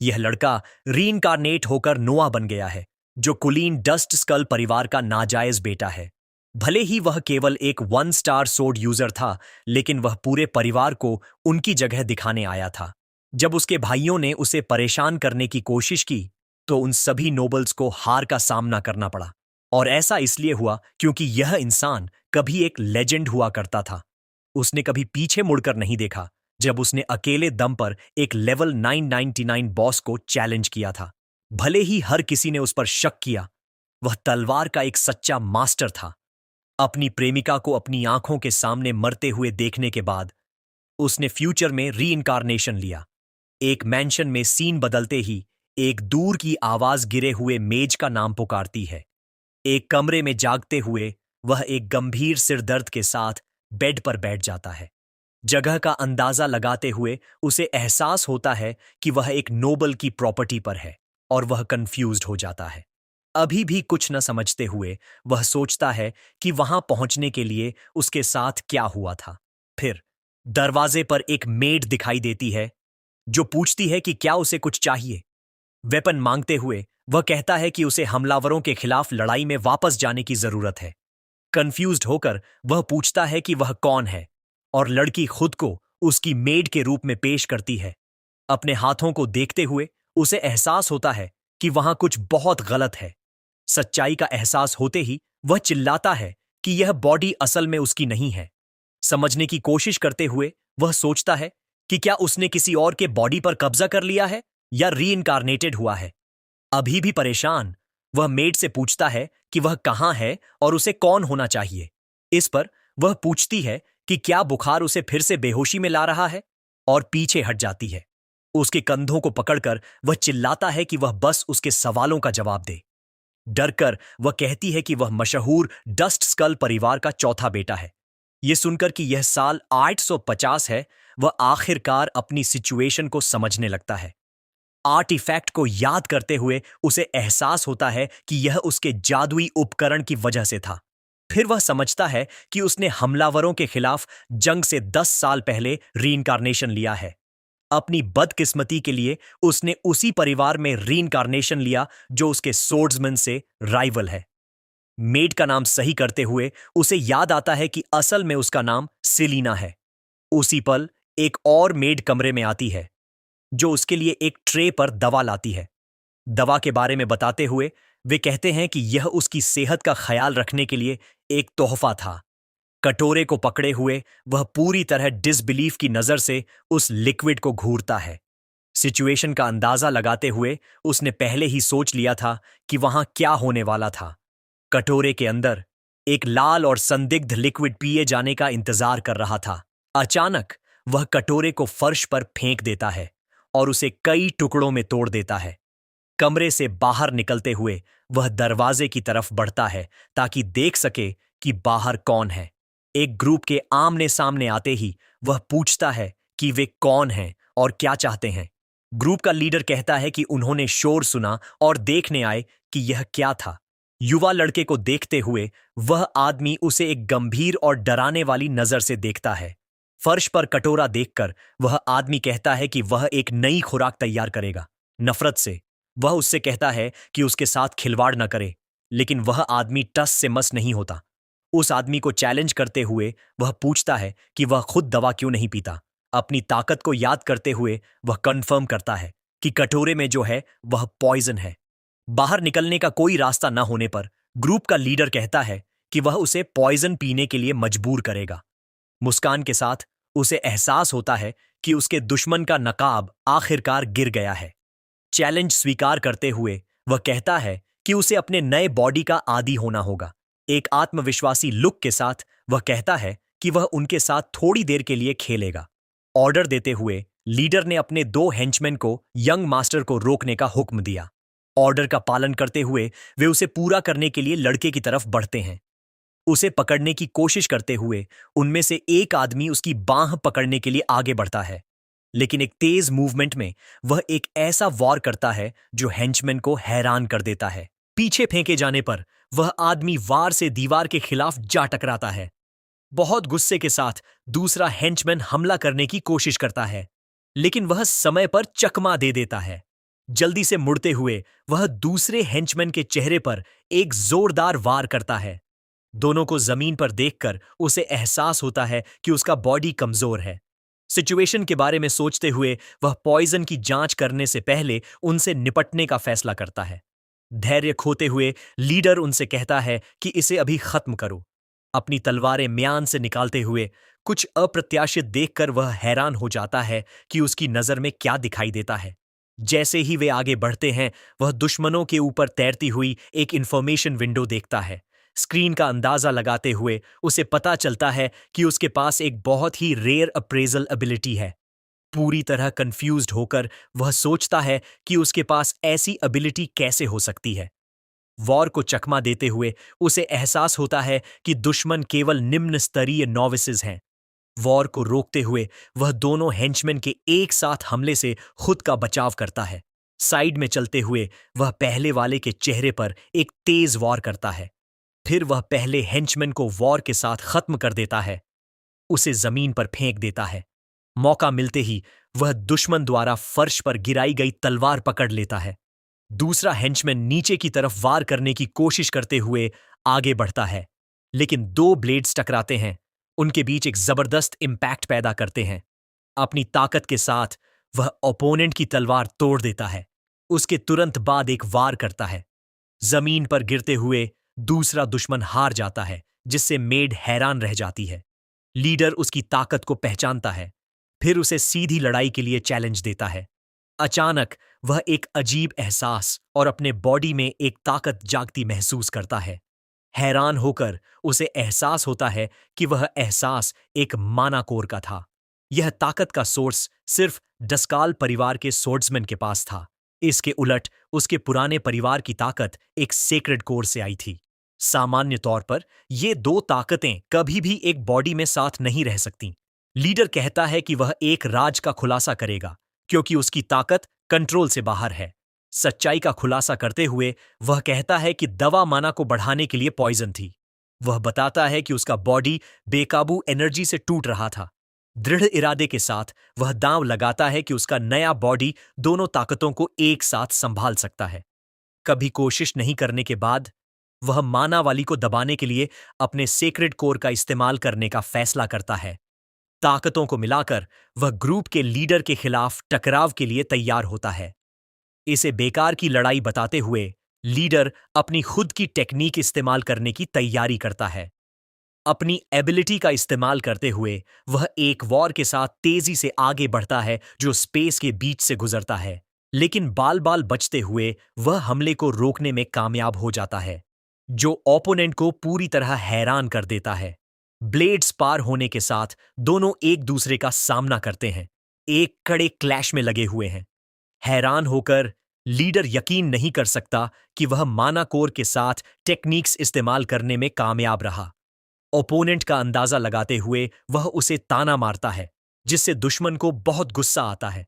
यह लड़का रीइंकारनेट होकर नोआ बन गया है, जो कुलीन डस्ट स्कल परिवार का नाजायज बेटा है। भले ही वह केवल एक 1 स्टार सोड यूजर था, लेकिन वह पूरे परिवार को उनकी जगह दिखाने आया था। जब उसके भाइयों ने उसे परेशान करने की कोशिश की, तो उन सभी नोबल्स को हार का सामना करना पड़ा। और ऐसा इसलिए हुआ क्योंकि यह इंसान कभी एक लेजेंड हुआ करता था। उसने कभी पीछे मुड़कर नहीं देखा जब उसने अकेले दम पर एक लेवल 999 बॉस को चैलेंज किया था। भले ही हर किसी ने उस पर शक किया, वह तलवार का एक सच्चा मास्टर था। अपनी प्रेमिका को अपनी आंखों के सामने मरते हुए देखने के बाद उसने फ्यूचर में रीइंकारनेशन लिया। एक मैंशन में सीन बदलते ही एक दूर की आवाज गिरे हुए मेज का नाम पुकारती है। एक कमरे में जागते हुए वह एक गंभीर सिरदर्द के साथ बेड पर बैठ जाता है। जगह का अंदाजा लगाते हुए उसे एहसास होता है कि वह एक नोबल की प्रॉपर्टी पर है और वह कंफ्यूज्ड हो जाता है। अभी भी कुछ न समझते हुए वह सोचता है कि वहां पहुंचने के लिए उसके साथ क्या हुआ था। फिर दरवाजे पर एक मेड दिखाई देती है, जो पूछती है कि क्या उसे कुछ चाहिए। वेपन मांगते हुए वह कहता है कि उसे हमलावरों के खिलाफ लड़ाई में वापस जाने की जरूरत है। कंफ्यूज्ड होकर वह पूछता है कि वह कौन है, और लड़की खुद को उसकी मेड के रूप में पेश करती है। अपने हाथों को देखते हुए उसे एहसास होता है कि वहां कुछ बहुत गलत है। सच्चाई का एहसास होते ही वह चिल्लाता है कि यह बॉडी असल में उसकी नहीं है। समझने की कोशिश करते हुए वह सोचता है कि क्या उसने किसी और के बॉडी पर कब्जा कर लिया है या रीइंकारनेटेड हुआ है। अभी भी परेशान, वह मेड से पूछता है कि वह कहां है और उसे कौन होना चाहिए। इस पर वह पूछती है कि क्या बुखार उसे फिर से बेहोशी में ला रहा है, और पीछे हट जाती है। उसके कंधों को पकड़कर वह चिल्लाता है कि वह बस उसके सवालों का जवाब दे। डरकर वह कहती है कि वह मशहूर डस्ट स्कल परिवार का चौथा बेटा है। यह सुनकर कि यह साल 850 है, वह आखिरकार अपनी सिचुएशन को समझने लगता है। आर्टिफैक्ट को याद करते हुए उसे एहसास होता है कि यह उसके जादुई उपकरण की वजह से था। फिर वह समझता है कि उसने हमलावरों के खिलाफ जंग से 10 साल पहले रीइंकारनेशन लिया है। अपनी बदकिस्मती के लिए उसने उसी परिवार में रीइंकारनेशन लिया जो उसके सोर्ड्समैन से राइवल है। मेड का नाम सही करते हुए उसे याद आता है कि असल में उसका नाम सेलिना है। उसी पल एक और मेड कमरे में आती है, जो उसके लिए एक ट्रे पर दवा लाती है। दवा के बारे में बताते हुए वे कहते हैं कि यह उसकी सेहत का ख्याल रखने के लिए एक तोहफा था। कटोरे को पकड़े हुए वह पूरी तरह डिसबिलीफ की नजर से उस लिक्विड को घूरता है। सिचुएशन का अंदाजा लगाते हुए उसने पहले ही सोच लिया था कि वहां क्या होने वाला था। कटोरे के अंदर एक लाल और संदिग्ध लिक्विड पिए जाने का इंतजार कर रहा था। अचानक वह कटोरे को फर्श पर फेंक देता है और उसे कई टुकड़ों में तोड़ देता है। कमरे से बाहर निकलते हुए वह दरवाजे की तरफ बढ़ता है ताकि देख सके कि बाहर कौन है। एक ग्रुप के आमने सामने आते ही वह पूछता है कि वे कौन हैं और क्या चाहते हैं। ग्रुप का लीडर कहता है कि उन्होंने शोर सुना और देखने आए कि यह क्या था। युवा लड़के को देखते हुए वह आदमी उसे एक गंभीर और डराने वाली नजर से देखता है। फर्श पर कटोरा देखकर वह आदमी कहता है कि वह एक नई खुराक तैयार करेगा। नफरत से वह उससे कहता है कि उसके साथ खिलवाड़ न करे, लेकिन वह आदमी टस से मस नहीं होता। उस आदमी को चैलेंज करते हुए वह पूछता है कि वह खुद दवा क्यों नहीं पीता। अपनी ताकत को याद करते हुए वह कंफर्म करता है कि कटोरे में जो है वह पॉइजन है। बाहर निकलने का कोई रास्ता न होने पर ग्रुप का लीडर कहता है कि वह उसे पॉइजन पीने के लिए मजबूर करेगा। मुस्कान के साथ उसे एहसास होता है कि उसके दुश्मन का नकाब आखिरकार गिर गया है। चैलेंज स्वीकार करते हुए वह कहता है कि उसे अपने नए बॉडी का आदी होना होगा। एक आत्मविश्वासी लुक के साथ वह कहता है कि वह उनके साथ थोड़ी देर के लिए खेलेगा। ऑर्डर देते हुए लीडर ने अपने 2 हेंचमैन को यंग मास्टर को रोकने का हुक्म दिया। ऑर्डर का पालन करते हुए वे उसे पूरा करने के लिए लड़के की तरफ बढ़ते हैं। उसे पकड़ने की कोशिश करते हुए उनमें से एक आदमी उसकी बांह पकड़ने के लिए आगे बढ़ता है, लेकिन एक तेज मूवमेंट में वह एक ऐसा वार करता है जो हेंचमैन को हैरान कर देता है। पीछे फेंके जाने पर वह आदमी वार से दीवार के खिलाफ जा टकराता है। बहुत गुस्से के साथ दूसरा हेंचमैन हमला करने की कोशिश करता है, लेकिन वह समय पर चकमा दे देता है। जल्दी से मुड़ते हुए वह दूसरे हेंचमैन के चेहरे पर एक जोरदार वार करता है। दोनों को जमीन पर देखकर उसे एहसास होता है कि उसका बॉडी कमजोर है। सिचुएशन के बारे में सोचते हुए वह पॉइजन की जांच करने से पहले उनसे निपटने का फैसला करता है। धैर्य खोते हुए लीडर उनसे कहता है कि इसे अभी खत्म करो। अपनी तलवारें म्यान से निकालते हुए कुछ अप्रत्याशित देखकर वह हैरान हो जाता है कि उसकी नजर में क्या दिखाई देता है। जैसे ही वे आगे बढ़ते हैं, वह दुश्मनों के ऊपर तैरती हुई एक इंफॉर्मेशन विंडो देखता है। स्क्रीन का अंदाजा लगाते हुए उसे पता चलता है कि उसके पास एक बहुत ही रेयर अप्रेजल एबिलिटी है। पूरी तरह कंफ्यूज्ड होकर वह सोचता है कि उसके पास ऐसी एबिलिटी कैसे हो सकती है। वॉर को चकमा देते हुए उसे एहसास होता है कि दुश्मन केवल निम्न स्तरीय नॉविसेस हैं। वॉर को रोकते हुए वह दोनों हेंचमैन के एक साथ हमले से खुद का बचाव करता है। साइड में चलते हुए वह पहले वाले के चेहरे पर एक तेज वार करता है। फिर वह पहले हेंचमैन को वॉर के साथ खत्म कर देता है, उसे जमीन पर फेंक देता है। मौका मिलते ही वह दुश्मन द्वारा फर्श पर गिराई गई तलवार पकड़ लेता है। दूसरा हेंचमैन नीचे की तरफ वार करने की कोशिश करते हुए आगे बढ़ता है, लेकिन दो ब्लेड्स टकराते हैं, उनके बीच एक जबरदस्त इंपैक्ट पैदा करते हैं। अपनी ताकत के साथ वह ओपोनेंट की तलवार तोड़ देता है। उसके तुरंत बाद एक वार करता है। जमीन पर गिरते हुए दूसरा दुश्मन हार जाता है, जिससे मेड हैरान रह जाती है। लीडर उसकी ताकत को पहचानता है, फिर उसे सीधी लड़ाई के लिए चैलेंज देता है। अचानक वह एक अजीब एहसास और अपने बॉडी में एक ताकत जागती महसूस करता है। हैरान होकर उसे एहसास होता है कि वह एहसास एक मानाकोर का था। यह ताकत का सोर्स सिर्फ डस्काल परिवार के सोर्ड्समैन के पास था। इसके उलट उसके पुराने परिवार की ताकत एक सेक्रेड कोर से आई थी। सामान्य तौर पर ये दो ताकतें कभी भी एक बॉडी में साथ नहीं रह सकती। लीडर कहता है कि वह एक राज का खुलासा करेगा, क्योंकि उसकी ताकत कंट्रोल से बाहर है। सच्चाई का खुलासा करते हुए वह कहता है कि दवा माना को बढ़ाने के लिए पॉइजन थी। वह बताता है कि उसका बॉडी बेकाबू एनर्जी से टूट रहा था। दृढ़ इरादे के साथ वह दांव लगाता है कि उसका नया बॉडी दोनों ताकतों को एक साथ संभाल सकता है। कभी कोशिश नहीं करने के बाद वह माना वाली को दबाने के लिए अपने सेक्रेड कोर का इस्तेमाल करने का फैसला करता है। ताकतों को मिलाकर वह ग्रुप के लीडर के खिलाफ टकराव के लिए तैयार होता है। इसे बेकार की लड़ाई बताते हुए लीडर अपनी खुद की टेक्निक इस्तेमाल करने की तैयारी करता है। अपनी एबिलिटी का इस्तेमाल करते हुए वह एक वॉर के साथ तेजी से आगे बढ़ता है जो स्पेस के बीच से गुजरता है, लेकिन बाल बाल बचते हुए वह हमले को रोकने में कामयाब हो जाता है, जो ओपोनेंट को पूरी तरह हैरान कर देता है। ब्लेड्स पार होने के साथ दोनों एक दूसरे का सामना करते हैं, एक कड़े क्लैश में लगे हुए हैं। हैरान होकर लीडर यकीन नहीं कर सकता कि वह माना कोर के साथ टेक्निक्स इस्तेमाल करने में कामयाब रहा। ओपोनेंट का अंदाजा लगाते हुए वह उसे ताना मारता है, जिससे दुश्मन को बहुत गुस्सा आता है।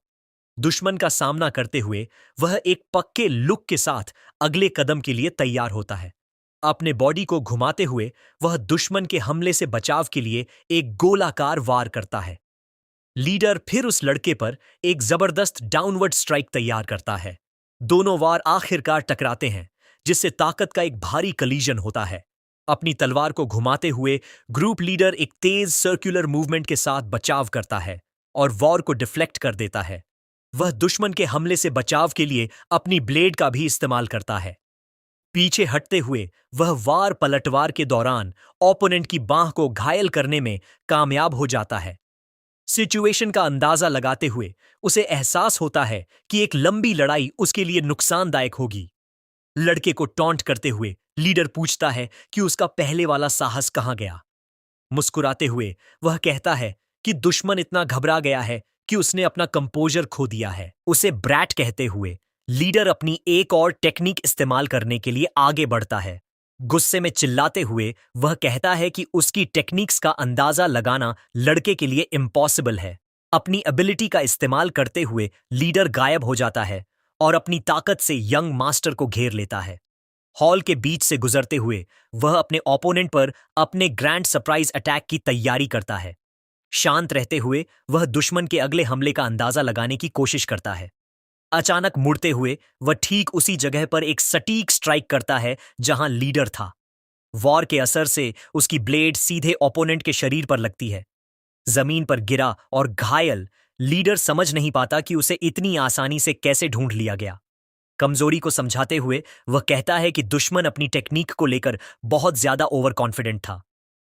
दुश्मन का सामना करते हुए वह एक पक्के लुक के साथ अगले कदम के लिए तैयार होता है। अपने बॉडी को घुमाते हुए वह दुश्मन के हमले से बचाव के लिए एक गोलाकार वार करता है। लीडर फिर उस लड़के पर एक जबरदस्त डाउनवर्ड स्ट्राइक तैयार करता है। दोनों वार आखिरकार टकराते हैं, जिससे ताकत का एक भारी कलीजन होता है। अपनी तलवार को घुमाते हुए ग्रुप लीडर एक तेज सर्कुलर मूवमेंट के साथ बचाव करता है और वॉर को डिफ्लेक्ट कर देता है। वह दुश्मन के हमले से बचाव के लिए अपनी ब्लेड का भी इस्तेमाल करता है। पीछे हटते हुए वह वार पलटवार के दौरान ओपोनेंट की बांह को घायल करने में कामयाब हो जाता है। सिचुएशन का अंदाजा लगाते हुए उसे एहसास होता है कि एक लंबी लड़ाई उसके लिए नुकसानदायक होगी। लड़के को टॉन्ट करते हुए लीडर पूछता है कि उसका पहले वाला साहस कहां गया। मुस्कुराते हुए वह कहता है कि दुश्मन इतना घबरा गया है कि उसने अपना कंपोजर खो दिया है। उसे ब्रैट कहते हुए लीडर अपनी एक और टेक्निक इस्तेमाल करने के लिए आगे बढ़ता है। गुस्से में चिल्लाते हुए वह कहता है कि उसकी टेक्निक्स का अंदाजा लगाना लड़के के लिए इम्पॉसिबल है। अपनी एबिलिटी का इस्तेमाल करते हुए लीडर गायब हो जाता है और अपनी ताकत से यंग मास्टर को घेर लेता है। हॉल के बीच से गुजरते हुए वह अपने ओपोनेंट पर अपने ग्रैंड सरप्राइज अटैक की तैयारी करता है। शांत रहते हुए वह दुश्मन के अगले हमले का अंदाजा लगाने की कोशिश करता है। अचानक मुड़ते हुए वह ठीक उसी जगह पर एक सटीक स्ट्राइक करता है जहां लीडर था। वॉर के असर से उसकी ब्लेड सीधे ओपोनेंट के शरीर पर लगती है। जमीन पर गिरा और घायल लीडर समझ नहीं पाता कि उसे इतनी आसानी से कैसे ढूंढ लिया गया। कमजोरी को समझाते हुए वह कहता है कि दुश्मन अपनी टेक्निक को लेकर बहुत ज्यादा ओवर कॉन्फिडेंट था।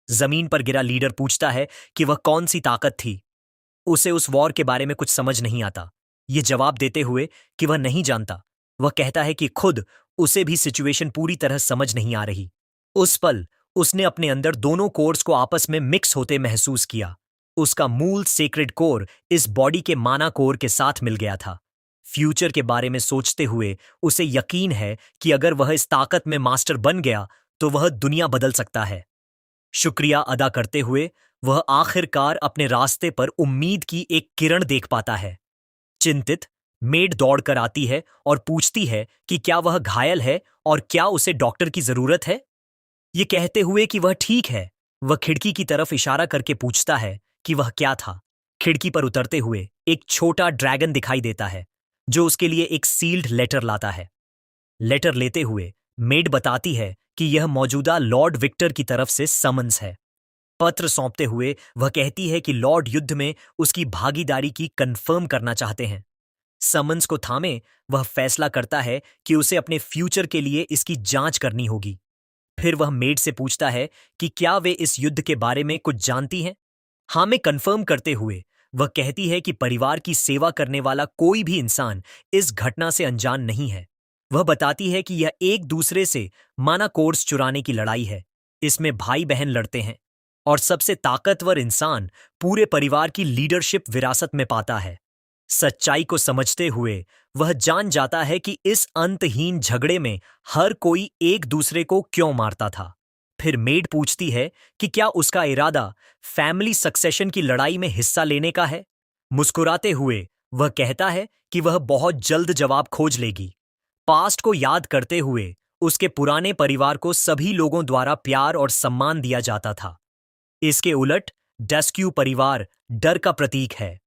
जमीन पर गिरा लीडर पूछता है कि वह कौन सी ताकत थी। उसे उस वॉर के बारे में कुछ समझ नहीं आता। ये जवाब देते हुए कि वह नहीं जानता, वह कहता है कि खुद उसे भी सिचुएशन पूरी तरह समझ नहीं आ रही। उस पल उसने अपने अंदर दोनों कोर्स को आपस में मिक्स होते महसूस किया। उसका मूल सेक्रेड कोर इस बॉडी के माना कोर के साथ मिल गया था। फ्यूचर के बारे में सोचते हुए उसे यकीन है कि अगर वह इस ताकत में मास्टर बन गया तो वह दुनिया बदल सकता है। शुक्रिया अदा करते हुए वह आखिरकार अपने रास्ते पर उम्मीद की एक किरण देख पाता है। चिंतित मेड दौड़कर आती है और पूछती है कि क्या वह घायल है और क्या उसे डॉक्टर की जरूरत है। ये कहते हुए कि वह ठीक है, वह खिड़की की तरफ इशारा करके पूछता है कि वह क्या था। खिड़की पर उतरते हुए एक छोटा ड्रैगन दिखाई देता है जो उसके लिए एक सील्ड लेटर लाता है। लेटर लेते हुए मेड बताती है कि यह मौजूदा लॉर्ड विक्टर की तरफ से समन्स है। पत्र सौंपते हुए वह कहती है कि लॉर्ड युद्ध में उसकी भागीदारी की कंफर्म करना चाहते हैं। समन्स को थामे वह फैसला करता है कि उसे अपने फ्यूचर के लिए इसकी जांच करनी होगी। फिर वह मेड से पूछता है कि क्या वे इस युद्ध के बारे में कुछ जानती हैं। हाँ में कंफर्म करते हुए वह कहती है कि परिवार की सेवा करने वाला कोई भी इंसान इस घटना से अनजान नहीं है। वह बताती है कि यह एक दूसरे से माना कोर्स चुराने की लड़ाई है। इसमें भाई बहन लड़ते हैं और सबसे ताकतवर इंसान पूरे परिवार की लीडरशिप विरासत में पाता है। सच्चाई को समझते हुए वह जान जाता है कि इस अंतहीन झगड़े में हर कोई एक दूसरे को क्यों मारता था। फिर मेड पूछती है कि क्या उसका इरादा फैमिली सक्सेशन की लड़ाई में हिस्सा लेने का है। मुस्कुराते हुए वह कहता है कि वह बहुत जल्द जवाब खोज लेगी। पास्ट को याद करते हुए उसके पुराने परिवार को सभी लोगों द्वारा प्यार और सम्मान दिया जाता था। इसके उलट डेस्क्यू परिवार डर का प्रतीक है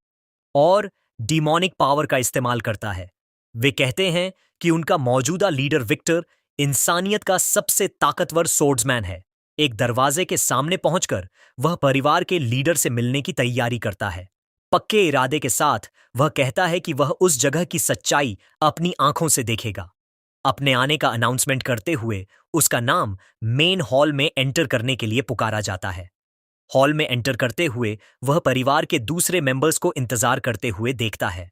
और डिमोनिक पावर का इस्तेमाल करता है। वे कहते हैं कि उनका मौजूदा लीडर विक्टर इंसानियत का सबसे ताकतवर सोर्ड्समैन है। एक दरवाजे के सामने पहुंचकर वह परिवार के लीडर से मिलने की तैयारी करता है। पक्के इरादे के साथ वह कहता है कि वह उस जगह की सच्चाई अपनी आंखों से देखेगा। अपने आने का अनाउंसमेंट करते हुए उसका नाम मेन हॉल में एंटर करने के लिए पुकारा जाता है। हॉल में एंटर करते हुए वह परिवार के दूसरे मेंबर्स को इंतजार करते हुए देखता है।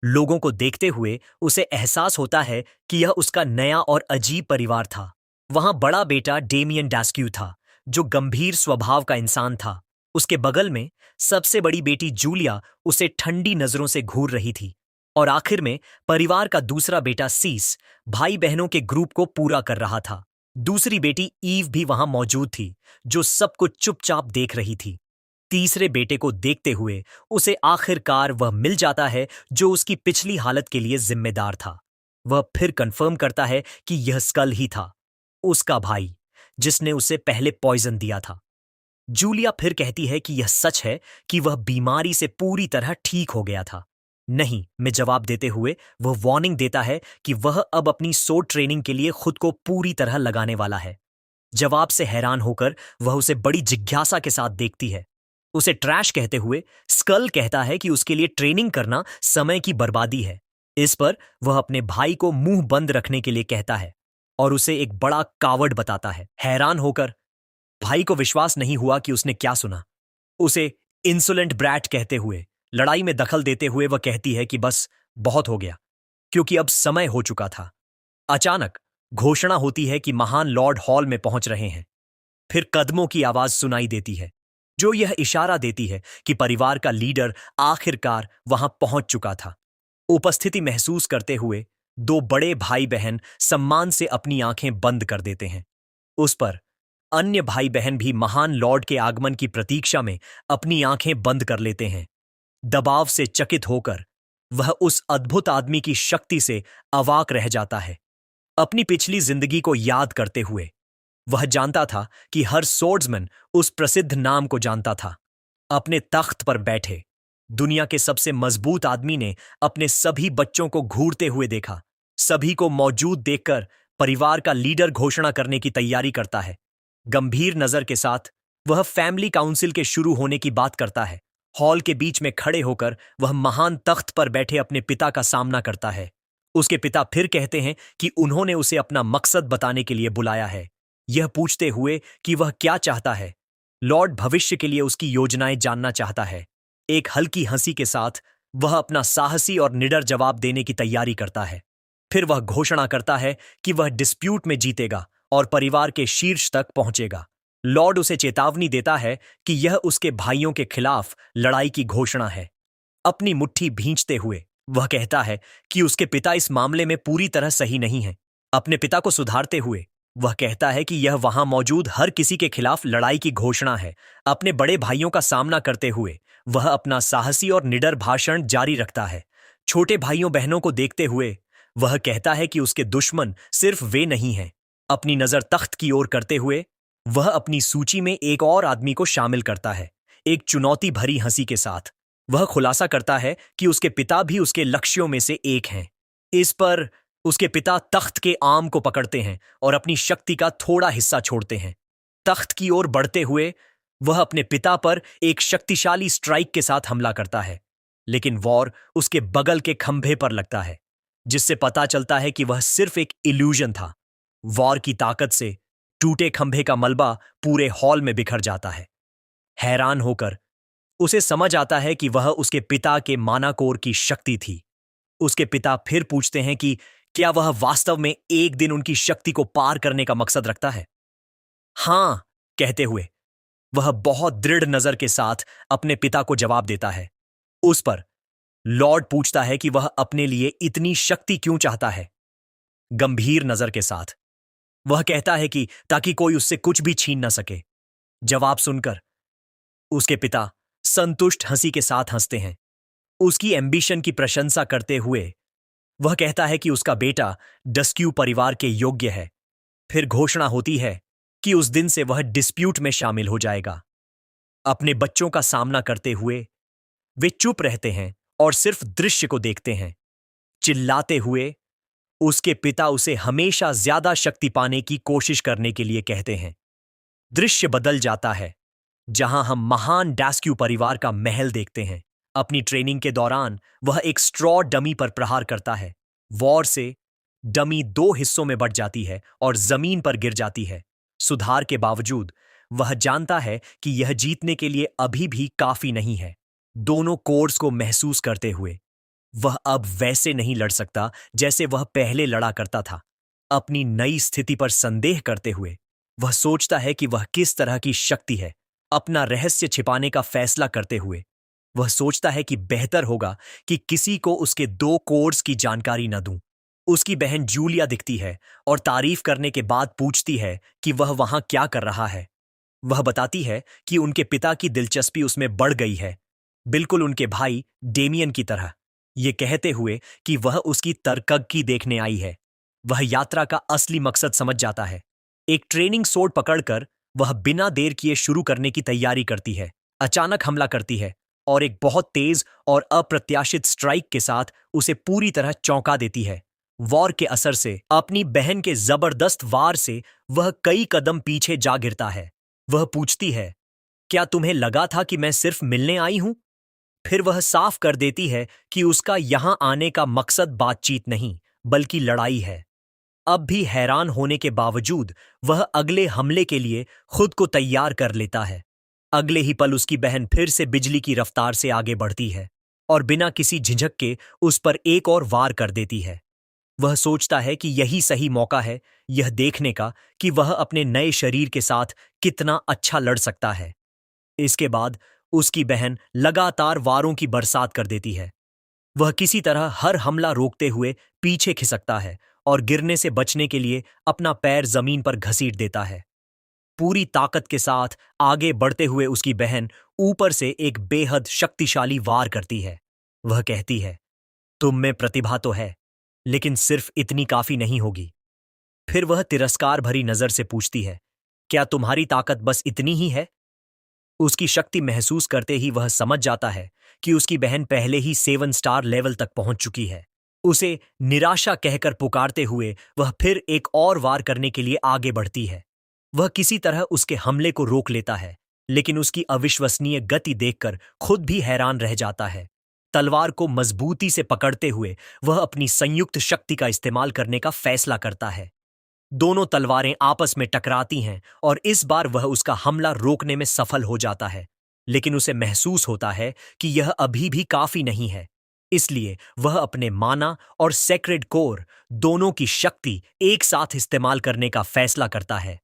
लोगों को देखते हुए उसे एहसास होता है कि यह उसका नया और अजीब परिवार था। वहां बड़ा बेटा डेमियन डेस्क्यू था जो गंभीर स्वभाव का इंसान था। उसके बगल में सबसे बड़ी बेटी जूलिया उसे ठंडी नजरों से घूर रही थी और आखिर में परिवार का दूसरा बेटा सीस भाई बहनों के ग्रुप को पूरा कर रहा था। दूसरी बेटी ईव भी वहां मौजूद थी जो सब कुछ चुपचाप देख रही थी। तीसरे बेटे को देखते हुए उसे आखिरकार वह मिल जाता है जो उसकी पिछली हालत के लिए जिम्मेदार था। वह फिर कंफर्म करता है कि यह स्कल ही था, उसका भाई, जिसने उसे पहले पॉइजन दिया था। जूलिया फिर कहती है कि यह सच है कि वह बीमारी से पूरी तरह ठीक हो गया था। नहीं में जवाब देते हुए वह वार्निंग देता है कि वह अब अपनी सोड ट्रेनिंग के लिए खुद को पूरी तरह लगाने वाला है। जवाब से हैरान होकर वह उसे बड़ी जिज्ञासा के साथ देखती है। उसे ट्रैश कहते हुए स्कल कहता है कि उसके लिए ट्रेनिंग करना समय की बर्बादी है। इस पर वह अपने भाई को मुंह बंद रखने के लिए कहता है और उसे एक बड़ा कावड़ बताता है। हैरान होकर भाई को विश्वास नहीं हुआ कि उसने क्या सुना। उसे इंसोलेंट ब्रैट कहते हुए लड़ाई में दखल देते हुए वह कहती है कि बस बहुत हो गया, क्योंकि अब समय हो चुका था। अचानक घोषणा होती है कि महान लॉर्ड हॉल में पहुंच रहे हैं। फिर कदमों की आवाज सुनाई देती है जो यह इशारा देती है कि परिवार का लीडर आखिरकार वहां पहुंच चुका था। उपस्थिति महसूस करते हुए दो बड़े भाई बहन सम्मान से अपनी आंखें बंद कर देते हैं। उस पर अन्य भाई बहन भी महान लॉर्ड के आगमन की प्रतीक्षा में अपनी आंखें बंद कर लेते हैं। दबाव से चकित होकर वह उस अद्भुत आदमी की शक्ति से अवाक रह जाता है। अपनी पिछली जिंदगी को याद करते हुए वह जानता था कि हर सोर्ड्समैन उस प्रसिद्ध नाम को जानता था। अपने तख्त पर बैठे दुनिया के सबसे मजबूत आदमी ने अपने सभी बच्चों को घूरते हुए देखा। सभी को मौजूद देखकर परिवार का लीडर घोषणा करने की तैयारी करता है। गंभीर नजर के साथ वह फैमिली काउंसिल के शुरू होने की बात करता है। हॉल के बीच में खड़े होकर वह महान तख्त पर बैठे अपने पिता का सामना करता है। उसके पिता फिर कहते हैं कि उन्होंने उसे अपना मकसद बताने के लिए बुलाया है, यह पूछते हुए कि वह क्या चाहता है। लॉर्ड भविष्य के लिए उसकी योजनाएं जानना चाहता है। एक हल्की हंसी के साथ वह अपना साहसी और निडर जवाब देने की तैयारी करता है। फिर वह घोषणा करता है कि वह डिस्प्यूट में जीतेगा और परिवार के शीर्ष तक पहुंचेगा। लॉर्ड उसे चेतावनी देता है कि यह उसके भाइयों के खिलाफ लड़ाई की घोषणा है। अपनी मुट्ठी भींचते हुए वह कहता है कि उसके पिता इस मामले में पूरी तरह सही नहीं है। अपने पिता को सुधारते हुए वह कहता है कि यह वहां मौजूद हर किसी के खिलाफ लड़ाई की घोषणा है। अपने बड़े भाइयों का सामना करते हुए वह अपना साहसी और निडर भाषण जारी रखता है। छोटे भाइयों बहनों को देखते हुए वह कहता है कि उसके दुश्मन सिर्फ वे नहीं हैं। अपनी नजर तख्त की ओर करते हुए वह अपनी सूची में एक और आदमी को शामिल करता है। एक चुनौती भरी हंसी के साथ वह खुलासा करता है कि उसके पिता भी उसके लक्ष्यों में से एक हैं। इस पर उसके पिता तख्त के आर्म को पकड़ते हैं और अपनी शक्ति का थोड़ा हिस्सा छोड़ते हैं। तख्त की ओर बढ़ते हुए वह अपने पिता पर एक शक्तिशाली स्ट्राइक के साथ हमला करता है, लेकिन वॉर उसके बगल के खंभे पर लगता है, जिससे पता चलता है कि वह सिर्फ एक इल्यूजन था। वॉर की ताकत से टूटे खंभे का मलबा पूरे हॉल में बिखर जाता है। हैरान होकर उसे समझ आता है कि वह उसके पिता के मानाकोर की शक्ति थी। उसके पिता फिर पूछते हैं कि क्या वह वास्तव में एक दिन उनकी शक्ति को पार करने का मकसद रखता है। हां कहते हुए वह बहुत दृढ़ नजर के साथ अपने पिता को जवाब देता है। उस पर लॉर्ड पूछता है कि वह अपने लिए इतनी शक्ति क्यों चाहता है। गंभीर नजर के साथ वह कहता है कि ताकि कोई उससे कुछ भी छीन न सके। जवाब सुनकर उसके पिता संतुष्ट हंसी के साथ हंसते हैं। उसकी एम्बिशन की प्रशंसा करते हुए वह कहता है कि उसका बेटा डस्क्यू परिवार के योग्य है। फिर घोषणा होती है कि उस दिन से वह डिस्प्यूट में शामिल हो जाएगा। अपने बच्चों का सामना करते हुए वे चुप रहते हैं और सिर्फ दृश्य को देखते हैं। चिल्लाते हुए उसके पिता उसे हमेशा ज्यादा शक्ति पाने की कोशिश करने के लिए कहते हैं। दृश्य बदल जाता है, जहां हम महान डस्क्यू परिवार का महल देखते हैं। अपनी ट्रेनिंग के दौरान वह एक स्ट्रॉ डमी पर प्रहार करता है। वॉर से डमी 2 हिस्सों में बट जाती है और जमीन पर गिर जाती है। सुधार के बावजूद वह जानता है कि यह जीतने के लिए अभी भी काफी नहीं है। दोनों कोर्स को महसूस करते हुए वह अब वैसे नहीं लड़ सकता जैसे वह पहले लड़ा करता था। अपनी नई स्थिति पर संदेह करते हुए वह सोचता है कि वह किस तरह की शक्ति है। अपना रहस्य छिपाने का फैसला करते हुए वह सोचता है कि बेहतर होगा कि किसी को उसके 2 कोर्स की जानकारी न दूं। उसकी बहन जूलिया दिखती है और तारीफ करने के बाद पूछती है कि वह वहां क्या कर रहा है। वह बताती है कि उनके पिता की दिलचस्पी उसमें बढ़ गई है, बिल्कुल उनके भाई डेमियन की तरह। ये कहते हुए कि वह उसकी तरक्की देखने आई है। वह यात्रा का असली मकसद समझ जाता है। एक ट्रेनिंग सोर्ड पकड़कर वह बिना देर किए शुरू करने की तैयारी करती है। अचानक हमला करती है और एक बहुत तेज और अप्रत्याशित स्ट्राइक के साथ उसे पूरी तरह चौंका देती है। वॉर के असर से अपनी बहन के जबरदस्त वार से वह कई कदम पीछे जा गिरता है। वह पूछती है, क्या तुम्हें लगा था कि मैं सिर्फ मिलने आई हूं? फिर वह साफ कर देती है कि उसका यहां आने का मकसद बातचीत नहीं बल्कि लड़ाई है। अब भी हैरान होने के बावजूद वह अगले हमले के लिए खुद को तैयार कर लेता है। अगले ही पल उसकी बहन फिर से बिजली की रफ्तार से आगे बढ़ती है और बिना किसी झिझक के उस पर एक और वार कर देती है। वह सोचता है कि यही सही मौका है यह देखने का कि वह अपने नए शरीर के साथ कितना अच्छा लड़ सकता है। इसके बाद उसकी बहन लगातार वारों की बरसात कर देती है। वह किसी तरह हर हमला रोकते हुए पीछे खिसकता है और गिरने से बचने के लिए अपना पैर जमीन पर घसीट देता है। पूरी ताकत के साथ आगे बढ़ते हुए उसकी बहन ऊपर से एक बेहद शक्तिशाली वार करती है। वह कहती है, तुम में प्रतिभा तो है, लेकिन सिर्फ इतनी काफी नहीं होगी। फिर वह तिरस्कार भरी नजर से पूछती है, क्या तुम्हारी ताकत बस इतनी ही है? उसकी शक्ति महसूस करते ही वह समझ जाता है कि उसकी बहन पहले ही 7 स्टार लेवल तक पहुंच चुकी है। उसे निराशा कहकर पुकारते हुए वह फिर एक और वार करने के लिए आगे बढ़ती है। वह किसी तरह उसके हमले को रोक लेता है, लेकिन उसकी अविश्वसनीय गति देखकर खुद भी हैरान रह जाता है। तलवार को मजबूती से पकड़ते हुए वह अपनी संयुक्त शक्ति का इस्तेमाल करने का फैसला करता है। दोनों तलवारें आपस में टकराती हैं और इस बार वह उसका हमला रोकने में सफल हो जाता है, लेकिन उसे महसूस होता है कि यह अभी भी काफी नहीं है। इसलिए वह अपने माना और सेक्रेड कोर दोनों की शक्ति एक साथ इस्तेमाल करने का फैसला करता है।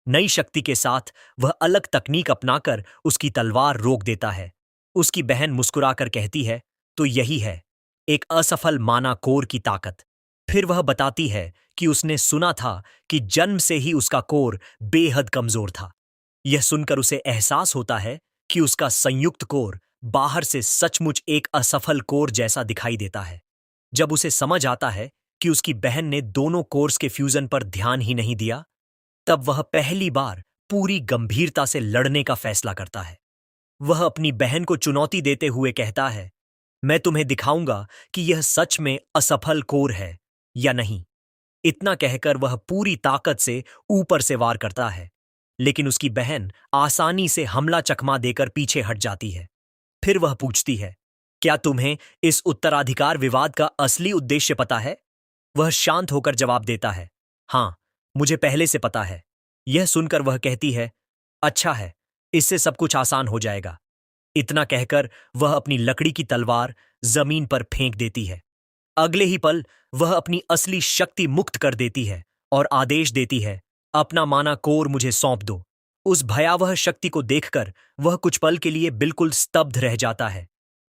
नई शक्ति के साथ वह अलग तकनीक अपनाकर उसकी तलवार रोक देता है। उसकी बहन मुस्कुराकर कहती है, तो यही है एक असफल माना कोर की ताकत। फिर वह बताती है कि उसने सुना था कि जन्म से ही उसका कोर बेहद कमजोर था। यह सुनकर उसे एहसास होता है कि उसका संयुक्त कोर बाहर से सचमुच एक असफल कोर जैसा दिखाई देता है। जब उसे समझ आता है कि उसकी बहन ने दोनों कोर्स के फ्यूजन पर ध्यान ही नहीं दिया, तब वह पहली बार पूरी गंभीरता से लड़ने का फैसला करता है। वह अपनी बहन को चुनौती देते हुए कहता है, मैं तुम्हें दिखाऊंगा कि यह सच में असफल कोर है या नहीं। इतना कहकर वह पूरी ताकत से ऊपर से वार करता है, लेकिन उसकी बहन आसानी से हमला चकमा देकर पीछे हट जाती है। फिर वह पूछती है, क्या तुम्हें इस उत्तराधिकार विवाद का असली उद्देश्य पता है? वह शांत होकर जवाब देता है, हाँ, मुझे पहले से पता है। यह सुनकर वह कहती है, अच्छा है, इससे सब कुछ आसान हो जाएगा। इतना कहकर वह अपनी लकड़ी की तलवार जमीन पर फेंक देती है। अगले ही पल वह अपनी असली शक्ति मुक्त कर देती है और आदेश देती है, अपना माना कोर मुझे सौंप दो। उस भयावह शक्ति को देखकर वह कुछ पल के लिए बिल्कुल स्तब्ध रह जाता है।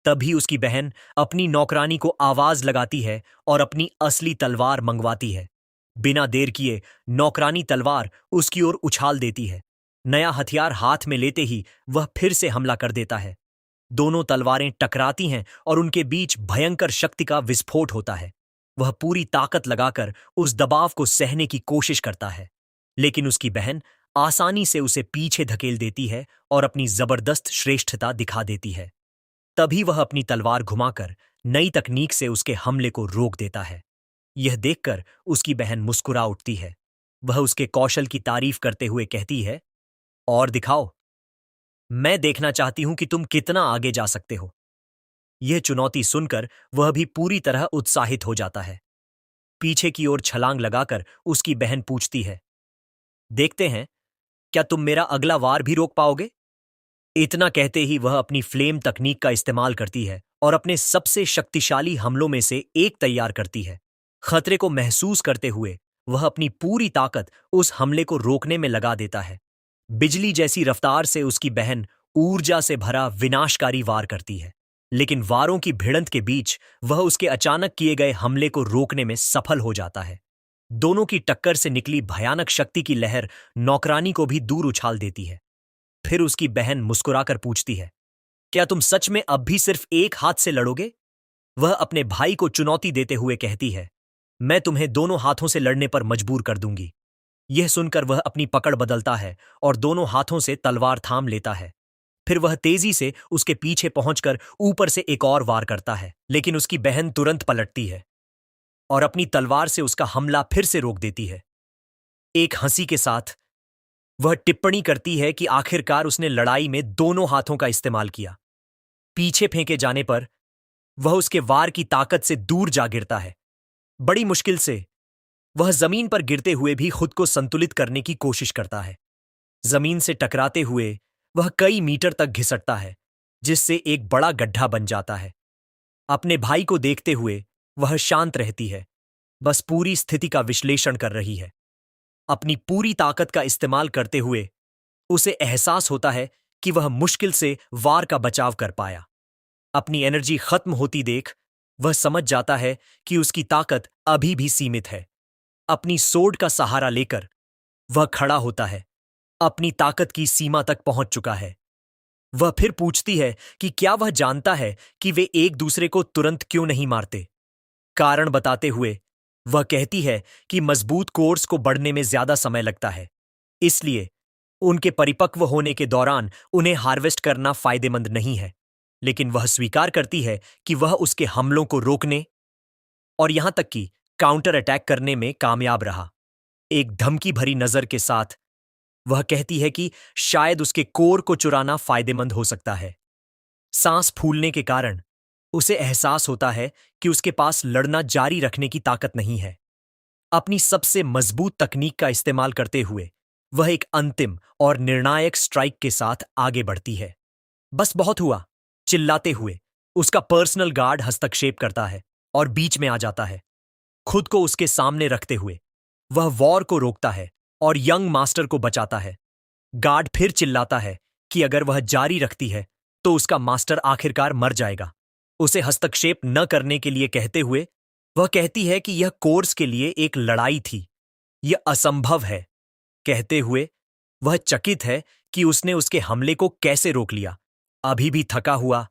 तभी उसकी बहन अपनी नौकरानी को आवाज लगाती है और अपनी असली तलवार मंगवाती है। बिना देर किए नौकरानी तलवार उसकी ओर उछाल देती है। नया हथियार हाथ में लेते ही वह फिर से हमला कर देता है। दोनों तलवारें टकराती हैं और उनके बीच भयंकर शक्ति का विस्फोट होता है। वह पूरी ताकत लगाकर उस दबाव को सहने की कोशिश करता है, लेकिन उसकी बहन आसानी से उसे पीछे धकेल देती है और अपनी जबरदस्त श्रेष्ठता दिखा देती है। तभी वह अपनी तलवार घुमाकर नई तकनीक से उसके हमले को रोक देता है। यह देखकर उसकी बहन मुस्कुरा उठती है। वह उसके कौशल की तारीफ करते हुए कहती है, और दिखाओ, मैं देखना चाहती हूं कि तुम कितना आगे जा सकते हो। यह चुनौती सुनकर वह भी पूरी तरह उत्साहित हो जाता है। पीछे की ओर छलांग लगाकर उसकी बहन पूछती है, देखते हैं, क्या तुम मेरा अगला वार भी रोक पाओगे? इतना कहते ही वह अपनी फ्लेम तकनीक का इस्तेमाल करती है और अपने सबसे शक्तिशाली हमलों में से एक तैयार करती है। खतरे को महसूस करते हुए वह अपनी पूरी ताकत उस हमले को रोकने में लगा देता है। बिजली जैसी रफ्तार से उसकी बहन ऊर्जा से भरा विनाशकारी वार करती है, लेकिन वारों की भिड़ंत के बीच वह उसके अचानक किए गए हमले को रोकने में सफल हो जाता है। दोनों की टक्कर से निकली भयानक शक्ति की लहर नौकरानी को भी दूर उछाल देती है। फिर उसकी बहन मुस्कुराकर पूछती है, क्या तुम सच में अब भी सिर्फ एक हाथ से लड़ोगे? वह अपने भाई को चुनौती देते हुए कहती है, मैं तुम्हें दोनों हाथों से लड़ने पर मजबूर कर दूंगी। यह सुनकर वह अपनी पकड़ बदलता है और दोनों हाथों से तलवार थाम लेता है। फिर वह तेजी से उसके पीछे पहुंचकर ऊपर से एक और वार करता है, लेकिन उसकी बहन तुरंत पलटती है और अपनी तलवार से उसका हमला फिर से रोक देती है। एक हंसी के साथ वह टिप्पणी करती है कि आखिरकार उसने लड़ाई में दोनों हाथों का इस्तेमाल किया। पीछे फेंके जाने पर वह उसके वार की ताकत से दूर जा गिरता है। बड़ी मुश्किल से वह जमीन पर गिरते हुए भी खुद को संतुलित करने की कोशिश करता है। जमीन से टकराते हुए वह कई मीटर तक घिसटता है, जिससे एक बड़ा गड्ढा बन जाता है। अपने भाई को देखते हुए वह शांत रहती है, बस पूरी स्थिति का विश्लेषण कर रही है। अपनी पूरी ताकत का इस्तेमाल करते हुए उसे एहसास होता है कि वह मुश्किल से वार का बचाव कर पाया। अपनी एनर्जी खत्म होती देख वह समझ जाता है कि उसकी ताकत अभी भी सीमित है। अपनी सोड का सहारा लेकर वह खड़ा होता है, अपनी ताकत की सीमा तक पहुंच चुका है। वह फिर पूछती है कि क्या वह जानता है कि वे एक दूसरे को तुरंत क्यों नहीं मारते। कारण बताते हुए वह कहती है कि मजबूत कोर्स को बढ़ने में ज्यादा समय लगता है, इसलिए उनके परिपक्व होने के दौरान उन्हें हार्वेस्ट करना फायदेमंद नहीं है। लेकिन वह स्वीकार करती है कि वह उसके हमलों को रोकने और यहां तक कि काउंटर अटैक करने में कामयाब रहा। एक धमकी भरी नजर के साथ वह कहती है कि शायद उसके कोर को चुराना फायदेमंद हो सकता है। सांस फूलने के कारण उसे एहसास होता है कि उसके पास लड़ना जारी रखने की ताकत नहीं है। अपनी सबसे मजबूत तकनीक का इस्तेमाल करते हुए वह एक अंतिम और निर्णायक स्ट्राइक के साथ आगे बढ़ती है। बस बहुत हुआ, चिल्लाते हुए उसका पर्सनल गार्ड हस्तक्षेप करता है और बीच में आ जाता है। खुद को उसके सामने रखते हुए वह वॉर को रोकता है और यंग मास्टर को बचाता है। गार्ड फिर चिल्लाता है कि अगर वह जारी रखती है तो उसका मास्टर आखिरकार मर जाएगा। उसे हस्तक्षेप न करने के लिए कहते हुए वह कहती है कि यह कोर्स के लिए एक लड़ाई थी, यह असंभव है। कहते हुए वह चकित है कि उसने उसके हमले को कैसे रोक लिया। अभी भी थका हुआ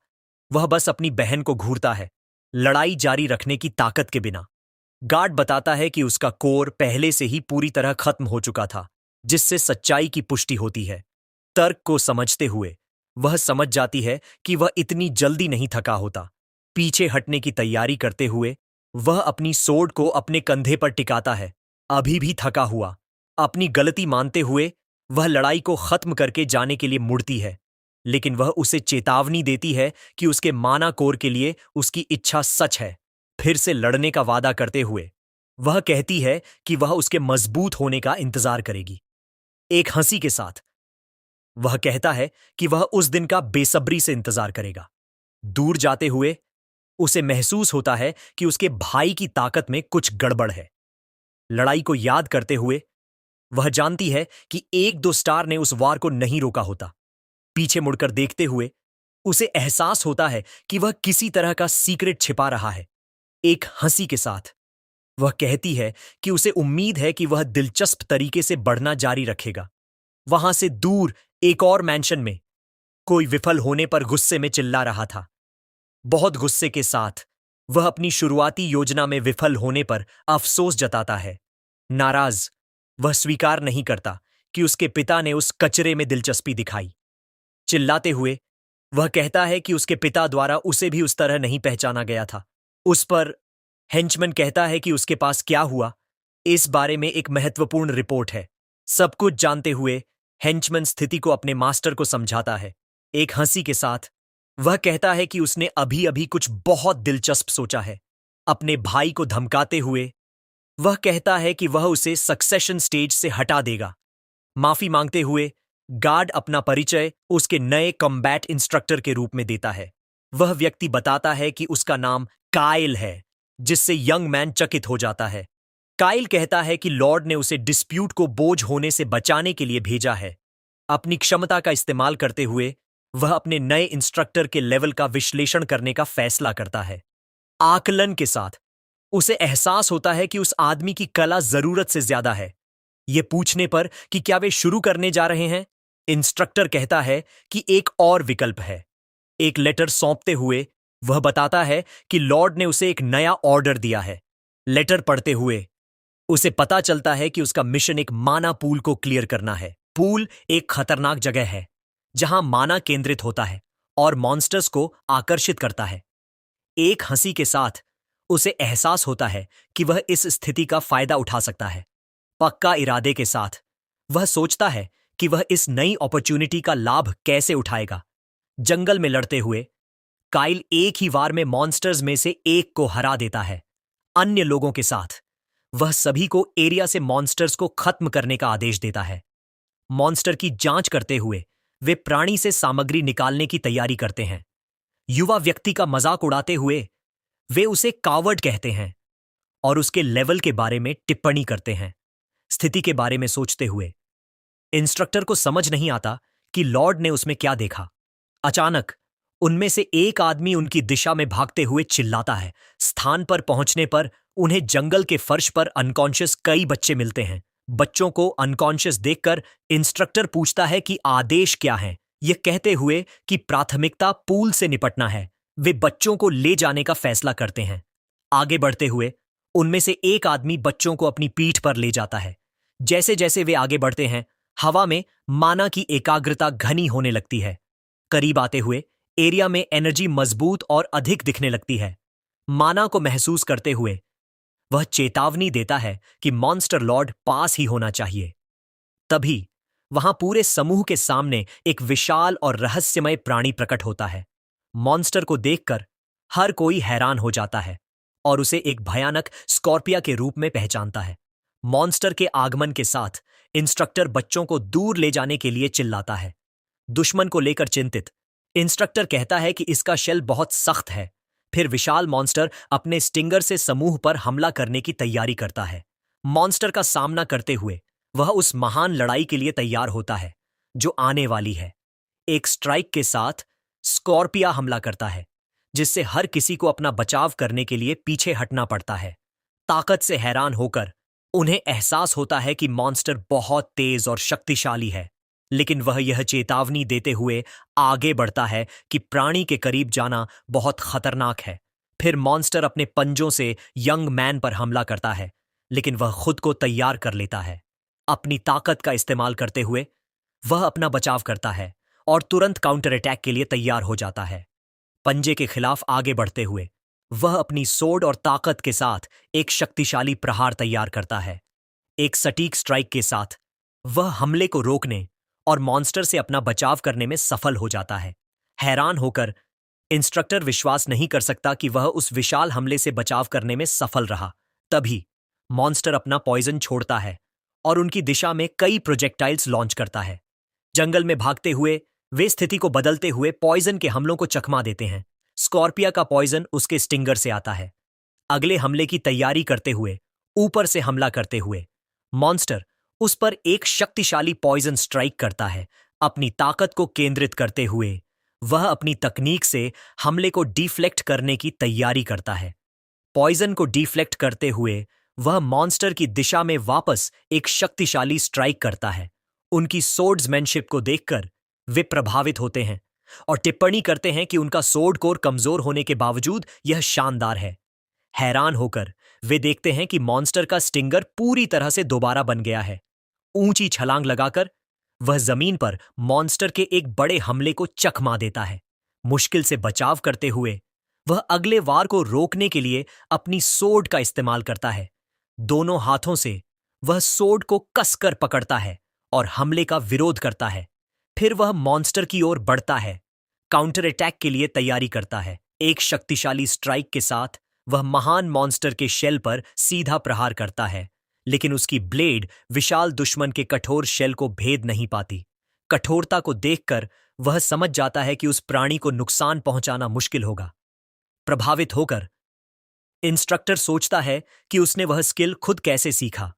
वह बस अपनी बहन को घूरता है, लड़ाई जारी रखने की ताकत के बिना। गार्ड बताता है कि उसका कोर पहले से ही पूरी तरह खत्म हो चुका था, जिससे सच्चाई की पुष्टि होती है। तर्क को समझते हुए वह समझ जाती है कि वह इतनी जल्दी नहीं थका होता। पीछे हटने की तैयारी करते हुए वह अपनी सोर्ड को अपने कंधे पर टिकाता है। अभी भी थका हुआ अपनी गलती मानते हुए वह लड़ाई को खत्म करके जाने के लिए मुड़ती है, लेकिन वह उसे चेतावनी देती है कि उसके माना कोर के लिए उसकी इच्छा सच है। फिर से लड़ने का वादा करते हुए वह कहती है कि वह उसके मजबूत होने का इंतजार करेगी। एक हंसी के साथ वह कहता है कि वह उस दिन का बेसब्री से इंतजार करेगा। दूर जाते हुए उसे महसूस होता है कि उसके भाई की ताकत में कुछ गड़बड़ है। लड़ाई को याद करते हुए वह जानती है कि एक दो स्टार ने उस वार को नहीं रोका होता। पीछे मुड़कर देखते हुए उसे एहसास होता है कि वह किसी तरह का सीक्रेट छिपा रहा है। एक हंसी के साथ वह कहती है कि उसे उम्मीद है कि वह दिलचस्प तरीके से बढ़ना जारी रखेगा। वहां से दूर एक और मैंशन में कोई विफल होने पर गुस्से में चिल्ला रहा था। बहुत गुस्से के साथ वह अपनी शुरुआती योजना में विफल होने पर अफसोस जताता है। नाराज वह स्वीकार नहीं करता कि उसके पिता ने उस कचरे में दिलचस्पी दिखाई। चिल्लाते हुए वह कहता है कि उसके पिता द्वारा उसे भी उस तरह नहीं पहचाना गया था। उस पर हेंचमैन कहता है कि उसके पास क्या हुआ, इस बारे में एक महत्वपूर्ण रिपोर्ट है। सब कुछ जानते हुए हेंचमैन स्थिति को अपने मास्टर को समझाता है। एक हंसी के साथ वह कहता है कि उसने अभी अभी कुछ बहुत दिलचस्प सोचा है। अपने भाई को धमकाते हुए वह कहता है कि वह उसे सक्सेशन स्टेज से हटा देगा। माफी मांगते हुए गार्ड अपना परिचय उसके नए कॉम्बैट इंस्ट्रक्टर के रूप में देता है। वह व्यक्ति बताता है कि उसका नाम काइल है, जिससे यंग मैन चकित हो जाता है। काइल कहता है कि लॉर्ड ने उसे डिस्प्यूट को बोझ होने से बचाने के लिए भेजा है। अपनी क्षमता का इस्तेमाल करते हुए वह अपने नए इंस्ट्रक्टर के लेवल का विश्लेषण करने का फैसला करता है। आकलन के साथ उसे एहसास होता है कि उस आदमी की कला जरूरत से ज्यादा है। यह पूछने पर कि क्या वे शुरू करने जा रहे हैं, इंस्ट्रक्टर कहता है कि एक और विकल्प है। एक लेटर सौंपते हुए वह बताता है कि लॉर्ड ने उसे एक नया ऑर्डर दिया है। लेटर पढ़ते हुए उसे पता चलता है कि उसका मिशन एक माना पूल को क्लियर करना है। पूल एक खतरनाक जगह है जहां माना केंद्रित होता है और मॉन्स्टर्स को आकर्षित करता है। एक हंसी के साथ उसे एहसास होता है कि वह इस स्थिति का फायदा उठा सकता है। पक्का इरादे के साथ वह सोचता है कि वह इस नई अपॉर्चुनिटी का लाभ कैसे उठाएगा। जंगल में लड़ते हुए काइल एक ही वार में मॉन्स्टर्स में से एक को हरा देता है। अन्य लोगों के साथ वह सभी को एरिया से मॉन्स्टर्स को खत्म करने का आदेश देता है। मॉन्स्टर की जांच करते हुए वे प्राणी से सामग्री निकालने की तैयारी करते हैं। युवा व्यक्ति का मजाक उड़ाते हुए वे उसे कावर्ड कहते हैं और उसके लेवल के बारे में टिप्पणी करते हैं। स्थिति के बारे में सोचते हुए इंस्ट्रक्टर को समझ नहीं आता कि लॉर्ड ने उसमें क्या देखा। अचानक उनमें से एक आदमी उनकी दिशा में भागते हुए चिल्लाता है। स्थान पर पहुंचने पर उन्हें जंगल के फर्श पर अनकॉन्शियस कई बच्चे मिलते हैं। बच्चों को अनकॉन्शियस देखकर इंस्ट्रक्टर पूछता है कि आदेश क्या है। यह कहते हुए कि प्राथमिकता पूल से निपटना है, वे बच्चों को ले जाने का फैसला करते हैं। आगे बढ़ते हुए उनमें से एक आदमी बच्चों को अपनी पीठ पर ले जाता है। जैसे जैसे वे आगे बढ़ते हैं हवा में माना की एकाग्रता घनी होने लगती है। करीब आते हुए एरिया में एनर्जी मजबूत और अधिक दिखने लगती है। माना को महसूस करते हुए वह चेतावनी देता है कि मॉन्स्टर लॉर्ड पास ही होना चाहिए। तभी वहां पूरे समूह के सामने एक विशाल और रहस्यमय प्राणी प्रकट होता है। मॉन्स्टर को देखकर हर कोई हैरान हो जाता है और उसे एक भयानक स्कॉर्पिया के रूप में पहचानता है। मॉन्स्टर के आगमन के साथ इंस्ट्रक्टर बच्चों को दूर ले जाने के लिए चिल्लाता है। दुश्मन को लेकर चिंतित इंस्ट्रक्टर कहता है कि इसका शेल बहुत सख्त है। फिर विशाल मॉन्स्टर अपने स्टिंगर से समूह पर हमला करने की तैयारी करता है। मॉन्स्टर का सामना करते हुए वह उस महान लड़ाई के लिए तैयार होता है जो आने वाली है। एक स्ट्राइक के साथ स्कॉर्पिया हमला करता है, जिससे हर किसी को अपना बचाव करने के लिए पीछे हटना पड़ता है। ताकत से हैरान होकर उन्हें एहसास होता है कि मॉन्स्टर बहुत तेज और शक्तिशाली है, लेकिन वह यह चेतावनी देते हुए आगे बढ़ता है कि प्राणी के करीब जाना बहुत खतरनाक है। फिर मॉन्स्टर अपने पंजों से यंग मैन पर हमला करता है, लेकिन वह खुद को तैयार कर लेता है। अपनी ताकत का इस्तेमाल करते हुए वह अपना बचाव करता है और तुरंत काउंटर अटैक के लिए तैयार हो जाता है। पंजे के खिलाफ आगे बढ़ते हुए वह अपनी सोड और ताकत के साथ एक शक्तिशाली प्रहार तैयार करता है। एक सटीक स्ट्राइक के साथ वह हमले को रोकने और मॉन्स्टर से अपना बचाव करने में सफल हो जाता है। हैरान होकर इंस्ट्रक्टर विश्वास नहीं कर सकता कि वह उस विशाल हमले से बचाव करने में सफल रहा। तभी मॉन्स्टर अपना पॉइजन छोड़ता है और उनकी दिशा में कई प्रोजेक्टाइल्स लॉन्च करता है। जंगल में भागते हुए वे स्थिति को बदलते हुए पॉइजन के हमलों को चकमा देते हैं। स्कॉर्पिया का पॉइजन उसके स्टिंगर से आता है। अगले हमले की तैयारी करते हुए ऊपर से हमला करते हुए मॉन्स्टर उस पर एक शक्तिशाली पॉइजन स्ट्राइक करता है। अपनी ताकत को केंद्रित करते हुए वह अपनी तकनीक से हमले को डिफ्लेक्ट करने की तैयारी करता है। पॉइजन को डिफ्लेक्ट करते हुए वह मॉन्स्टर की दिशा में वापस एक शक्तिशाली स्ट्राइक करता है। उनकी सोर्ड्समैनशिप को देखकर वे प्रभावित होते हैं और टिप्पणी करते हैं कि उनका सोर्ड कोर कमजोर होने के बावजूद यह शानदार है। हैरान होकर वे देखते हैं कि मॉन्स्टर का स्टिंगर पूरी तरह से दोबारा बन गया है। ऊंची छलांग लगाकर वह जमीन पर मॉन्स्टर के एक बड़े हमले को चकमा देता है। मुश्किल से बचाव करते हुए वह अगले वार को रोकने के लिए अपनी सोर्ड का इस्तेमाल करता है। दोनों हाथों से वह सोर्ड को कसकर पकड़ता है और हमले का विरोध करता है। फिर वह मॉन्स्टर की ओर बढ़ता है, काउंटर अटैक के लिए तैयारी करता है। एक शक्तिशाली स्ट्राइक के साथ वह महान मॉन्स्टर के शेल पर सीधा प्रहार करता है, लेकिन उसकी ब्लेड विशाल दुश्मन के कठोर शेल को भेद नहीं पाती। कठोरता को देखकर वह समझ जाता है कि उस प्राणी को नुकसान पहुंचाना मुश्किल होगा। प्रभावित होकर इंस्ट्रक्टर सोचता है कि उसने वह स्किल खुद कैसे सीखा।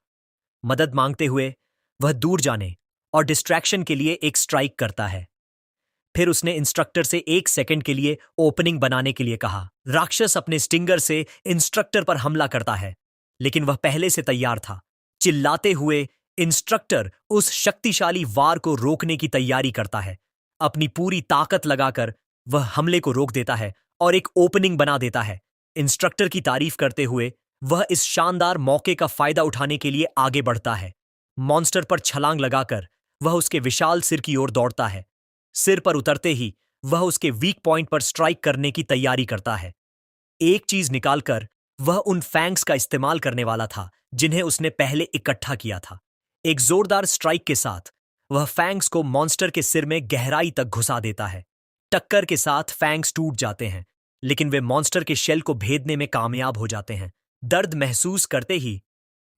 मदद मांगते हुए वह दूर जाने और डिस्ट्रैक्शन के लिए एक स्ट्राइक करता है। फिर उसने इंस्ट्रक्टर से 1 सेकंड के लिए ओपनिंग बनाने के लिए कहा। राक्षस अपने स्टिंगर से इंस्ट्रक्टर पर हमला करता है, लेकिन वह पहले से तैयार था। चिल्लाते हुए इंस्ट्रक्टर उस शक्तिशाली वार को रोकने की तैयारी करता है। अपनी पूरी ताकत लगाकर वह हमले को रोक देता है और एक ओपनिंग बना देता है। इंस्ट्रक्टर की तारीफ करते हुए वह इस शानदार मौके का फायदा उठाने के लिए आगे बढ़ता है। मॉन्स्टर पर छलांग लगाकर वह उसके विशाल सिर की ओर दौड़ता है। सिर पर उतरते ही वह उसके वीक पॉइंट पर स्ट्राइक करने की तैयारी करता है। एक चीज निकालकर वह उन फैंग्स का इस्तेमाल करने वाला था जिन्हें उसने पहले इकट्ठा किया था। एक जोरदार स्ट्राइक के साथ वह फैंग्स को मॉन्स्टर के सिर में गहराई तक घुसा देता है। टक्कर के साथ फैंग्स टूट जाते हैं, लेकिन वे मॉन्स्टर के शेल को भेदने में कामयाब हो जाते हैं। दर्द महसूस करते ही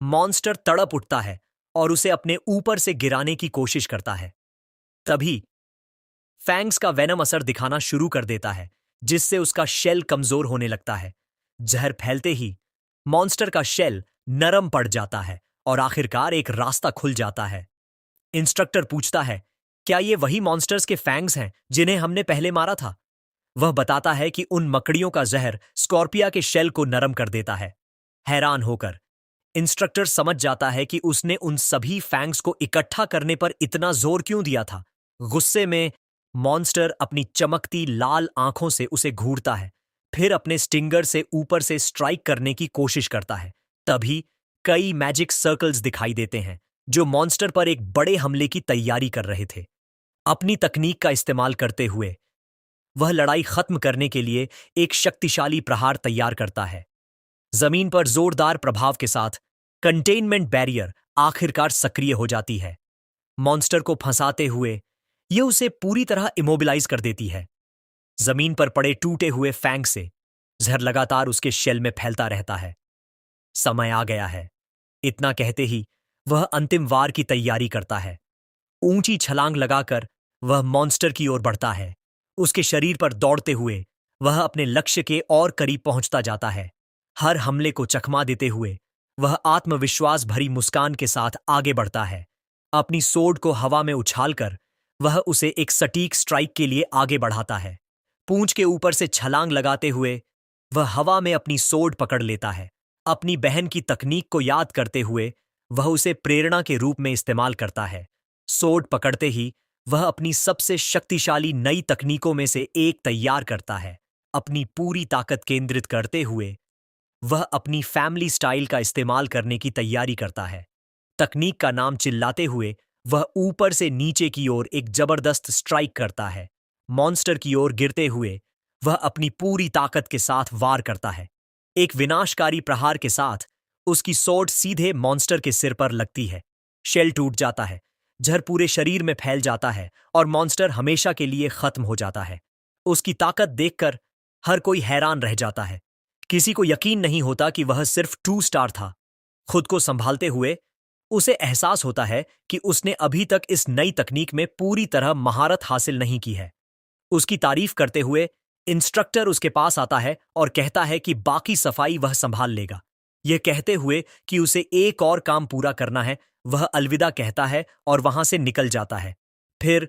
मॉन्स्टर तड़प उठता है और उसे अपने ऊपर से गिराने की कोशिश करता है। तभी फैंग्स का वेनम असर दिखाना शुरू कर देता है, जिससे उसका शेल कमजोर होने लगता है। जहर फैलते ही मॉन्स्टर का शेल नरम पड़ जाता है और आखिरकार एक रास्ता खुल जाता है। इंस्ट्रक्टर पूछता है, क्या ये वही मॉन्स्टर्स के फैंग्स हैं जिन्हें हमने पहले मारा था? वह बताता है कि उन मकड़ियों का जहर स्कॉर्पिया के शेल को नरम कर देता है। हैरान होकर इंस्ट्रक्टर समझ जाता है कि उसने उन सभी फैंग्स को इकट्ठा करने पर इतना जोर क्यों दिया था। गुस्से में मॉन्स्टर अपनी चमकती लाल आंखों से उसे घूरता है, फिर अपने स्टिंगर से ऊपर से स्ट्राइक करने की कोशिश करता है। तभी कई मैजिक सर्कल्स दिखाई देते हैं जो मॉन्स्टर पर एक बड़े हमले की तैयारी कर रहे थे। अपनी तकनीक का इस्तेमाल करते हुए वह लड़ाई खत्म करने के लिए एक शक्तिशाली प्रहार तैयार करता है। जमीन पर जोरदार प्रभाव के साथ कंटेनमेंट बैरियर आखिरकार सक्रिय हो जाती है। मॉन्स्टर को फंसाते हुए यह उसे पूरी तरह इमोबिलाइज कर देती है। जमीन पर पड़े टूटे हुए फैंग से जहर लगातार उसके शेल में फैलता रहता है। समय आ गया है, इतना कहते ही वह अंतिम वार की तैयारी करता है। ऊंची छलांग लगाकर वह मॉन्स्टर की ओर बढ़ता है। उसके शरीर पर दौड़ते हुए वह अपने लक्ष्य के और करीब पहुंचता जाता है। हर हमले को चकमा देते हुए वह आत्मविश्वास भरी मुस्कान के साथ आगे बढ़ता है। अपनी सोर्ड को हवा में उछालकर वह उसे एक सटीक स्ट्राइक के लिए आगे बढ़ाता है। पूंछ के ऊपर से छलांग लगाते हुए वह हवा में अपनी सोर्ड पकड़ लेता है। अपनी बहन की तकनीक को याद करते हुए वह उसे प्रेरणा के रूप में इस्तेमाल करता है। सोर्ड पकड़ते ही वह अपनी सबसे शक्तिशाली नई तकनीकों में से एक तैयार करता है। अपनी पूरी ताकत केंद्रित करते हुए वह अपनी फैमिली स्टाइल का इस्तेमाल करने की तैयारी करता है। तकनीक का नाम चिल्लाते हुए वह ऊपर से नीचे की ओर एक जबरदस्त स्ट्राइक करता है। मॉन्स्टर की ओर गिरते हुए वह अपनी पूरी ताकत के साथ वार करता है। एक विनाशकारी प्रहार के साथ उसकी सोर्ड सीधे मॉन्स्टर के सिर पर लगती है। शेल टूट जाता है, जहर पूरे शरीर में फैल जाता है और मॉन्स्टर हमेशा के लिए खत्म हो जाता है। उसकी ताकत देखकर हर कोई हैरान रह जाता है। किसी को यकीन नहीं होता कि वह सिर्फ 2 स्टार था। खुद को संभालते हुए उसे एहसास होता है कि उसने अभी तक इस नई तकनीक में पूरी तरह महारत हासिल नहीं की है। उसकी तारीफ करते हुए इंस्ट्रक्टर उसके पास आता है और कहता है कि बाकी सफाई वह संभाल लेगा। यह कहते हुए कि उसे एक और काम पूरा करना है, वह अलविदा कहता है और वहां से निकल जाता है। फिर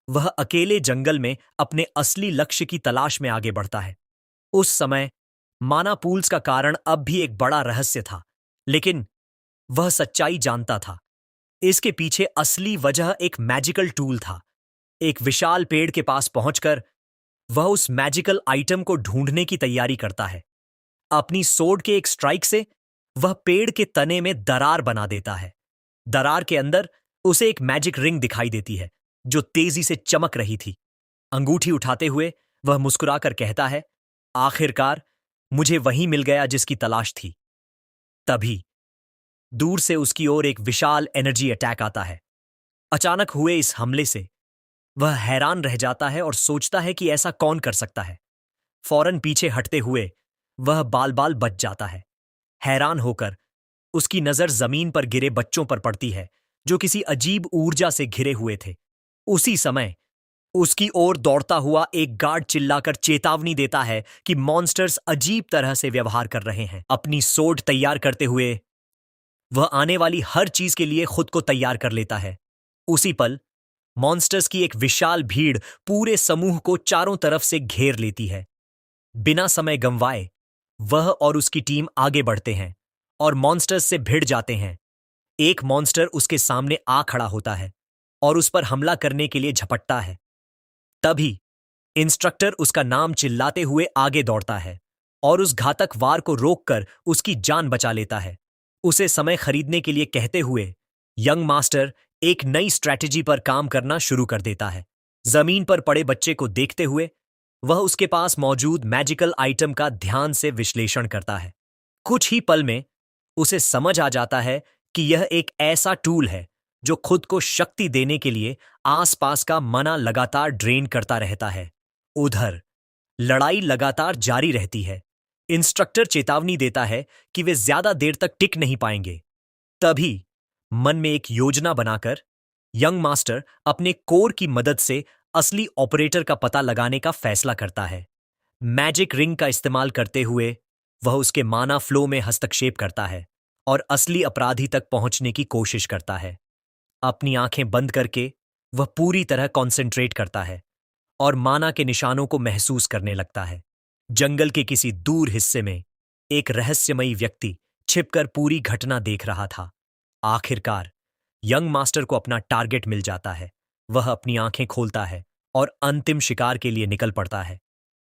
वह अकेले जंगल में अपने असली लक्ष्य की तलाश में आगे बढ़ता है। उस समय माना पूल्स का कारण अब भी एक बड़ा रहस्य था, लेकिन वह सच्चाई जानता था। इसके पीछे असली वजह एक मैजिकल टूल था। एक विशाल पेड़ के पास पहुंचकर वह उस मैजिकल आइटम को ढूंढने की तैयारी करता है। अपनी सोर्ड के एक स्ट्राइक से वह पेड़ के तने में दरार बना देता है। दरार के अंदर उसे एक मैजिक रिंग दिखाई देती है जो तेजी से चमक रही थी। अंगूठी उठाते हुए वह मुस्कुराकर कहता है, आखिरकार मुझे वही मिल गया जिसकी तलाश थी। तभी दूर से उसकी ओर एक विशाल एनर्जी अटैक आता है। अचानक हुए इस हमले से वह हैरान रह जाता है और सोचता है कि ऐसा कौन कर सकता है। फौरन पीछे हटते हुए वह बाल बाल बच जाता है। हैरान होकर उसकी नजर जमीन पर गिरे बच्चों पर पड़ती है जो किसी अजीब ऊर्जा से घिरे हुए थे। उसी समय उसकी ओर दौड़ता हुआ एक गार्ड चिल्लाकर चेतावनी देता है कि मॉन्स्टर्स अजीब तरह से व्यवहार कर रहे हैं। अपनी सोर्ड तैयार करते हुए वह आने वाली हर चीज के लिए खुद को तैयार कर लेता है। उसी पल मॉन्स्टर्स की एक विशाल भीड़ पूरे समूह को चारों तरफ से घेर लेती है। बिना समय गंवाए वह और उसकी टीम आगे बढ़ते हैं और मॉन्स्टर्स से भिड़ जाते हैं। एक मॉन्स्टर उसके सामने आ खड़ा होता है और उस पर हमला करने के लिए झपटता है। तभी इंस्ट्रक्टर उसका नाम चिल्लाते हुए आगे दौड़ता है और उस घातक वार को रोककर उसकी जान बचा लेता है। उसे समय खरीदने के लिए कहते हुए यंग मास्टर एक नई स्ट्रैटेजी पर काम करना शुरू कर देता है। जमीन पर पड़े बच्चे को देखते हुए वह उसके पास मौजूद मैजिकल आइटम का ध्यान से विश्लेषण करता है। कुछ ही पल में उसे समझ आ जाता है कि यह एक ऐसा टूल है जो खुद को शक्ति देने के लिए आसपास का मना लगातार ड्रेन करता रहता है। उधर लड़ाई लगातार जारी रहती है। इंस्ट्रक्टर चेतावनी देता है कि वे ज्यादा देर तक टिक नहीं पाएंगे। तभी मन में एक योजना बनाकर यंग मास्टर अपने कोर की मदद से असली ऑपरेटर का पता लगाने का फैसला करता है। मैजिक रिंग का इस्तेमाल करते हुए वह उसके माना फ्लो में हस्तक्षेप करता है और असली अपराधी तक पहुंचने की कोशिश करता है। अपनी आंखें बंद करके वह पूरी तरह कॉन्सेंट्रेट करता है और माना के निशानों को महसूस करने लगता है। जंगल के किसी दूर हिस्से में एक रहस्यमयी व्यक्ति छिपकर पूरी घटना देख रहा था। आखिरकार यंग मास्टर को अपना टारगेट मिल जाता है। वह अपनी आंखें खोलता है और अंतिम शिकार के लिए निकल पड़ता है।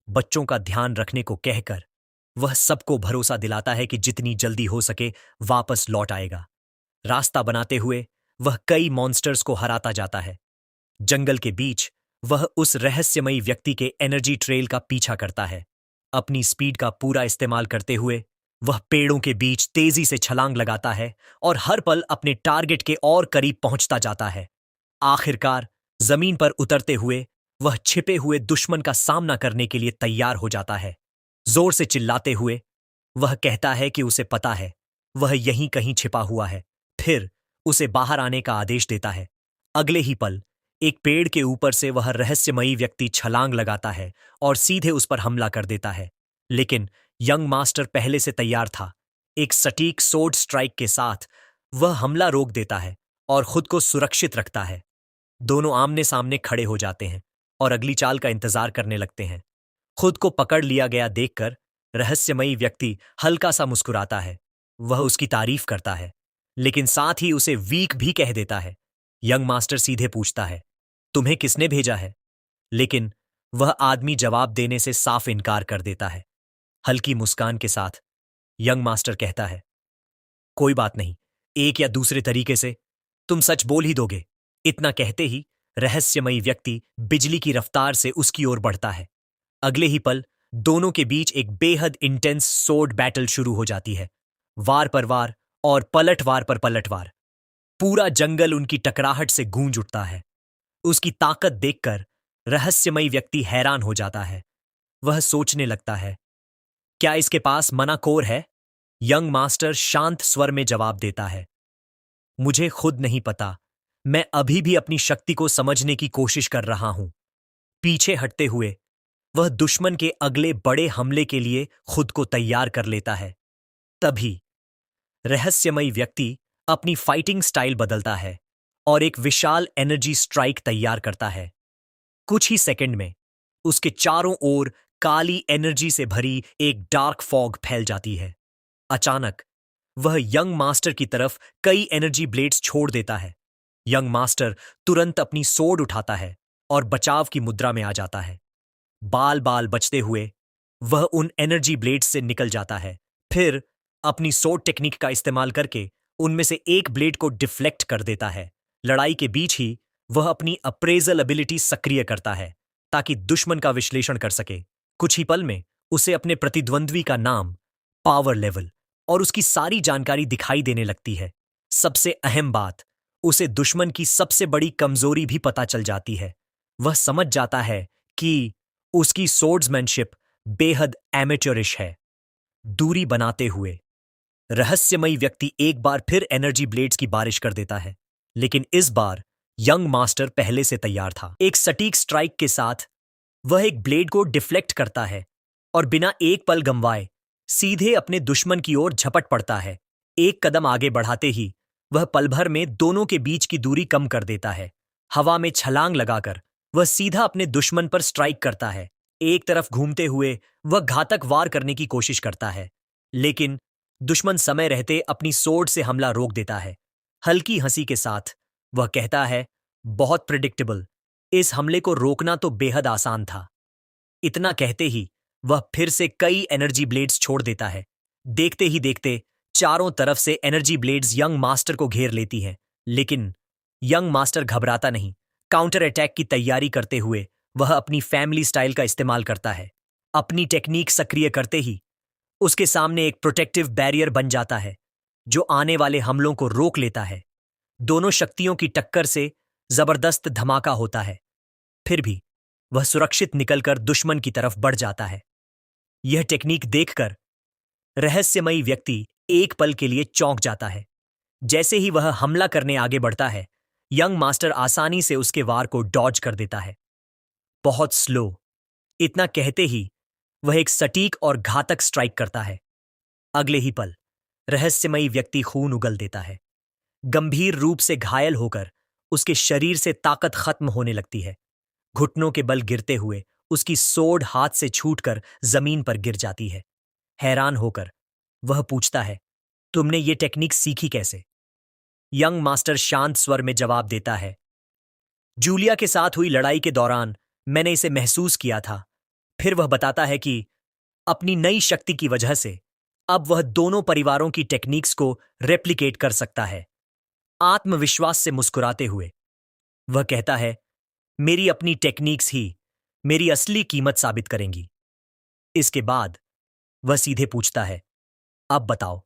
बच्चों का ध्यान रखने को कहकर वह सबको भरोसा दिलाता है कि जितनी जल्दी हो सके वापस लौट आएगा। रास्ता बनाते हुए वह कई मॉन्स्टर्स को हराता जाता है। जंगल के बीच वह उस रहस्यमयी व्यक्ति के एनर्जी ट्रेल का पीछा करता है। अपनी स्पीड का पूरा इस्तेमाल करते हुए वह पेड़ों के बीच तेजी से छलांग लगाता है और हर पल अपने टारगेट के और करीब पहुंचता जाता है। आखिरकार जमीन पर उतरते हुए वह छिपे हुए दुश्मन का सामना करने के लिए तैयार हो जाता है। जोर से चिल्लाते हुए वह कहता है कि उसे पता है वह यहीं कहीं छिपा हुआ है, फिर उसे बाहर आने का आदेश देता है। अगले ही पल एक पेड़ के ऊपर से वह रहस्यमयी व्यक्ति छलांग लगाता है और सीधे उस पर हमला कर देता है। लेकिन यंग मास्टर पहले से तैयार था। एक सटीक सोर्ड स्ट्राइक के साथ वह हमला रोक देता है और खुद को सुरक्षित रखता है। दोनों आमने सामने खड़े हो जाते हैं और अगली चाल का इंतजार करने लगते हैं। खुद को पकड़ लिया गया देखकर रहस्यमयी व्यक्ति हल्का सा मुस्कुराता है। वह उसकी तारीफ करता है, लेकिन साथ ही उसे वीक भी कह देता है। यंग मास्टर सीधे पूछता है, तुम्हें किसने भेजा है? लेकिन वह आदमी जवाब देने से साफ इनकार कर देता है। हल्की मुस्कान के साथ यंग मास्टर कहता है, कोई बात नहीं, एक या दूसरे तरीके से तुम सच बोल ही दोगे। इतना कहते ही रहस्यमयी व्यक्ति बिजली की रफ्तार से उसकी ओर बढ़ता है। अगले ही पल दोनों के बीच एक बेहद इंटेंस सोर्ड बैटल शुरू हो जाती है। वार पर वार और पलटवार पर पलटवार। पूरा जंगल उनकी टकराहट से गूंज उठता है। उसकी ताकत देखकर रहस्यमयी व्यक्ति हैरान हो जाता है। वह सोचने लगता है, क्या इसके पास मनाकोर है? यंग मास्टर शांत स्वर में जवाब देता है, मुझे खुद नहीं पता। मैं अभी भी अपनी शक्ति को समझने की कोशिश कर रहा हूं। पीछे हटते हुए वह दुश्मन के अगले बड़े हमले के लिए खुद को तैयार कर लेता है। तभी रहस्यमयी व्यक्ति अपनी फाइटिंग स्टाइल बदलता है और एक विशाल एनर्जी स्ट्राइक तैयार करता है। कुछ ही सेकंड में उसके चारों ओर काली एनर्जी से भरी एक डार्क फॉग फैल जाती है। अचानक वह यंग मास्टर की तरफ कई एनर्जी ब्लेड्स छोड़ देता है। यंग मास्टर तुरंत अपनी सोर्ड उठाता है और बचाव की मुद्रा में आ जाता है। बाल बाल बचते हुए वह उन एनर्जी ब्लेड्स से निकल जाता है। फिर अपनी सोर्ड टेक्निक का इस्तेमाल करके उनमें से एक ब्लेड को डिफ्लेक्ट कर देता है। लड़ाई के बीच ही वह अपनी अप्रेजल एबिलिटी सक्रिय करता है ताकि दुश्मन का विश्लेषण कर सके। कुछ ही पल में उसे अपने प्रतिद्वंद्वी का नाम, पावर लेवल और उसकी सारी जानकारी दिखाई देने लगती है। सबसे अहम बात, उसे दुश्मन की सबसे बड़ी कमजोरी भी पता चल जाती है। वह समझ जाता है कि उसकी सोर्ड्समैनशिप बेहद एमेच्योरिश है। दूरी बनाते हुए रहस्यमयी व्यक्ति एक बार फिर एनर्जी ब्लेड्स की बारिश कर देता है, लेकिन इस बार यंग मास्टर पहले से तैयार था। एक सटीक स्ट्राइक के साथ वह एक ब्लेड को डिफ्लेक्ट करता है और बिना एक पल गंवाए सीधे अपने दुश्मन की ओर झपट पड़ता है। एक कदम आगे बढ़ाते ही वह पल भर में दोनों के बीच की दूरी कम कर देता है। हवा में छलांग लगाकर वह सीधा अपने दुश्मन पर स्ट्राइक करता है। एक तरफ घूमते हुए वह घातक वार करने की कोशिश करता है, लेकिन दुश्मन समय रहते अपनी सोर्ड से हमला रोक देता है। हल्की हंसी के साथ वह कहता है, बहुत प्रिडिक्टेबल, इस हमले को रोकना तो बेहद आसान था। इतना कहते ही वह फिर से कई एनर्जी ब्लेड्स छोड़ देता है। देखते ही देखते चारों तरफ से एनर्जी ब्लेड्स यंग मास्टर को घेर लेती हैं, लेकिन यंग मास्टर घबराता नहीं। काउंटर अटैक की तैयारी करते हुए वह अपनी फैमिली स्टाइल का इस्तेमाल करता है। अपनी टेक्निक सक्रिय करते ही उसके सामने एक प्रोटेक्टिव बैरियर बन जाता है जो आने वाले हमलों को रोक लेता है। दोनों शक्तियों की टक्कर से जबरदस्त धमाका होता है, फिर भी वह सुरक्षित निकलकर दुश्मन की तरफ बढ़ जाता है। यह टेक्निक देखकर रहस्यमयी व्यक्ति एक पल के लिए चौंक जाता है। जैसे ही वह हमला करने आगे बढ़ता है, यंग मास्टर आसानी से उसके वार को डॉज कर देता है। बहुत स्लो। इतना कहते ही वह एक सटीक और घातक स्ट्राइक करता है। अगले ही पल रहस्यमयी व्यक्ति खून उगल देता है। गंभीर रूप से घायल होकर उसके शरीर से ताकत खत्म होने लगती है। घुटनों के बल गिरते हुए उसकी सोर्ड हाथ से छूटकर जमीन पर गिर जाती है। हैरान होकर वह पूछता है, तुमने ये टेक्निक सीखी कैसे? यंग मास्टर शांत स्वर में जवाब देता है, जूलिया के साथ हुई लड़ाई के दौरान मैंने इसे महसूस किया था। फिर वह बताता है कि अपनी नई शक्ति की वजह से अब वह दोनों परिवारों की टेक्निक्स को रेप्लिकेट कर सकता है। आत्मविश्वास से मुस्कुराते हुए वह कहता है, मेरी अपनी टेक्निक्स ही मेरी असली कीमत साबित करेंगी। इसके बाद वह सीधे पूछता है, अब बताओ,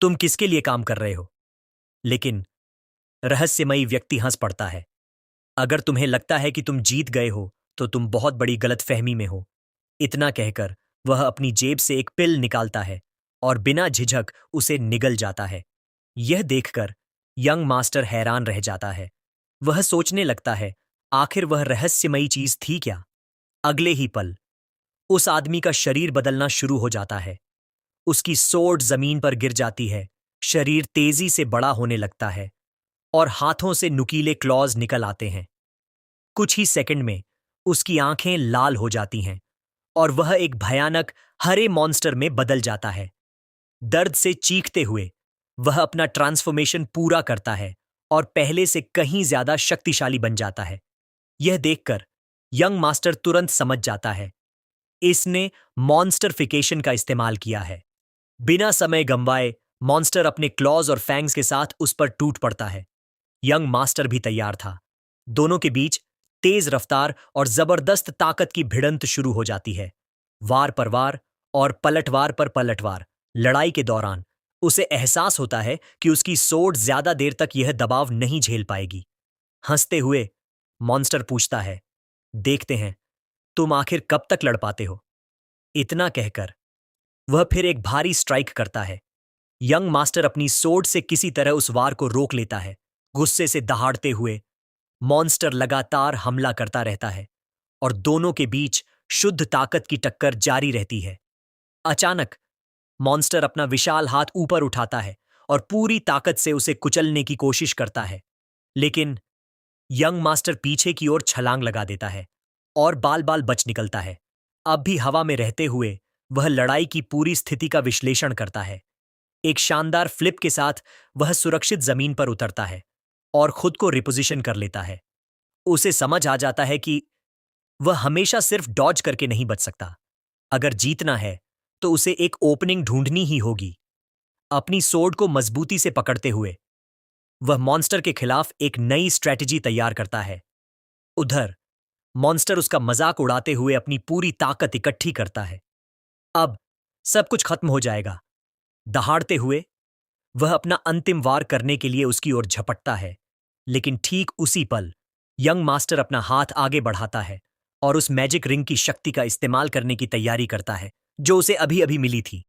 तुम किसके लिए काम कर रहे हो? लेकिन रहस्यमयी व्यक्ति हंस पड़ता है। अगर तुम्हें लगता है कि तुम जीत गए हो, तो तुम बहुत बड़ी गलतफहमी में हो। इतना कहकर वह अपनी जेब से एक पिल निकालता है और बिना झिझक उसे निगल जाता है। यह देखकर यंग मास्टर हैरान रह जाता है। वह सोचने लगता है, आखिर वह रहस्यमयी चीज थी क्या? अगले ही पल उस आदमी का शरीर बदलना शुरू हो जाता है। उसकी सोट जमीन पर गिर जाती है, शरीर तेजी से बड़ा होने लगता है और हाथों से नुकीले क्लॉज निकल आते हैं। कुछ ही सेकंड में उसकी आंखें लाल हो जाती हैं और वह एक भयानक हरे मॉन्स्टर में बदल जाता है। दर्द से चीखते हुए वह अपना ट्रांसफॉर्मेशन पूरा करता है और पहले से कहीं ज्यादा शक्तिशाली बन जाता है। यह देखकर यंग मास्टर तुरंत समझ जाता है, इसने मॉन्स्टरफिकेशन का इस्तेमाल किया है। बिना समय गंवाए मॉन्स्टर अपने क्लॉज और फैंग्स के साथ उस पर टूट पड़ता है। यंग मास्टर भी तैयार था। दोनों के बीच तेज रफ्तार और जबरदस्त ताकत की भिड़ंत शुरू हो जाती है। वार पर वार और पलटवार पर पलटवार। लड़ाई के दौरान उसे एहसास होता है कि उसकी सोट ज्यादा देर तक यह दबाव नहीं झेल पाएगी। हंसते हुए मॉन्स्टर पूछता है, देखते हैं तुम आखिर कब तक लड़ पाते हो। इतना कहकर वह फिर एक भारी स्ट्राइक करता है। यंग मास्टर अपनी सोट से किसी तरह उस वार को रोक लेता है। गुस्से से दहाड़ते हुए मॉन्स्टर लगातार हमला करता रहता है और दोनों के बीच शुद्ध ताकत की टक्कर जारी रहती है। अचानक मॉन्स्टर अपना विशाल हाथ ऊपर उठाता है और पूरी ताकत से उसे कुचलने की कोशिश करता है, लेकिन यंग मास्टर पीछे की ओर छलांग लगा देता है और बाल बाल बच निकलता है। अब भी हवा में रहते हुए वह लड़ाई की पूरी स्थिति का विश्लेषण करता है। एक शानदार फ्लिप के साथ वह सुरक्षित जमीन पर उतरता है और खुद को रिपोजिशन कर लेता है। उसे समझ आ जाता है कि वह हमेशा सिर्फ डॉज करके नहीं बच सकता। अगर जीतना है तो उसे एक ओपनिंग ढूंढनी ही होगी। अपनी सोर्ड को मजबूती से पकड़ते हुए वह मॉन्स्टर के खिलाफ एक नई स्ट्रेटजी तैयार करता है। उधर मॉन्स्टर उसका मजाक उड़ाते हुए अपनी पूरी ताकत इकट्ठी करता है। अब सब कुछ खत्म हो जाएगा। दहाड़ते हुए वह अपना अंतिम वार करने के लिए उसकी ओर झपटता है, लेकिन ठीक उसी पल यंग मास्टर अपना हाथ आगे बढ़ाता है और उस मैजिक रिंग की शक्ति का इस्तेमाल करने की तैयारी करता है जो उसे अभी अभी मिली थी।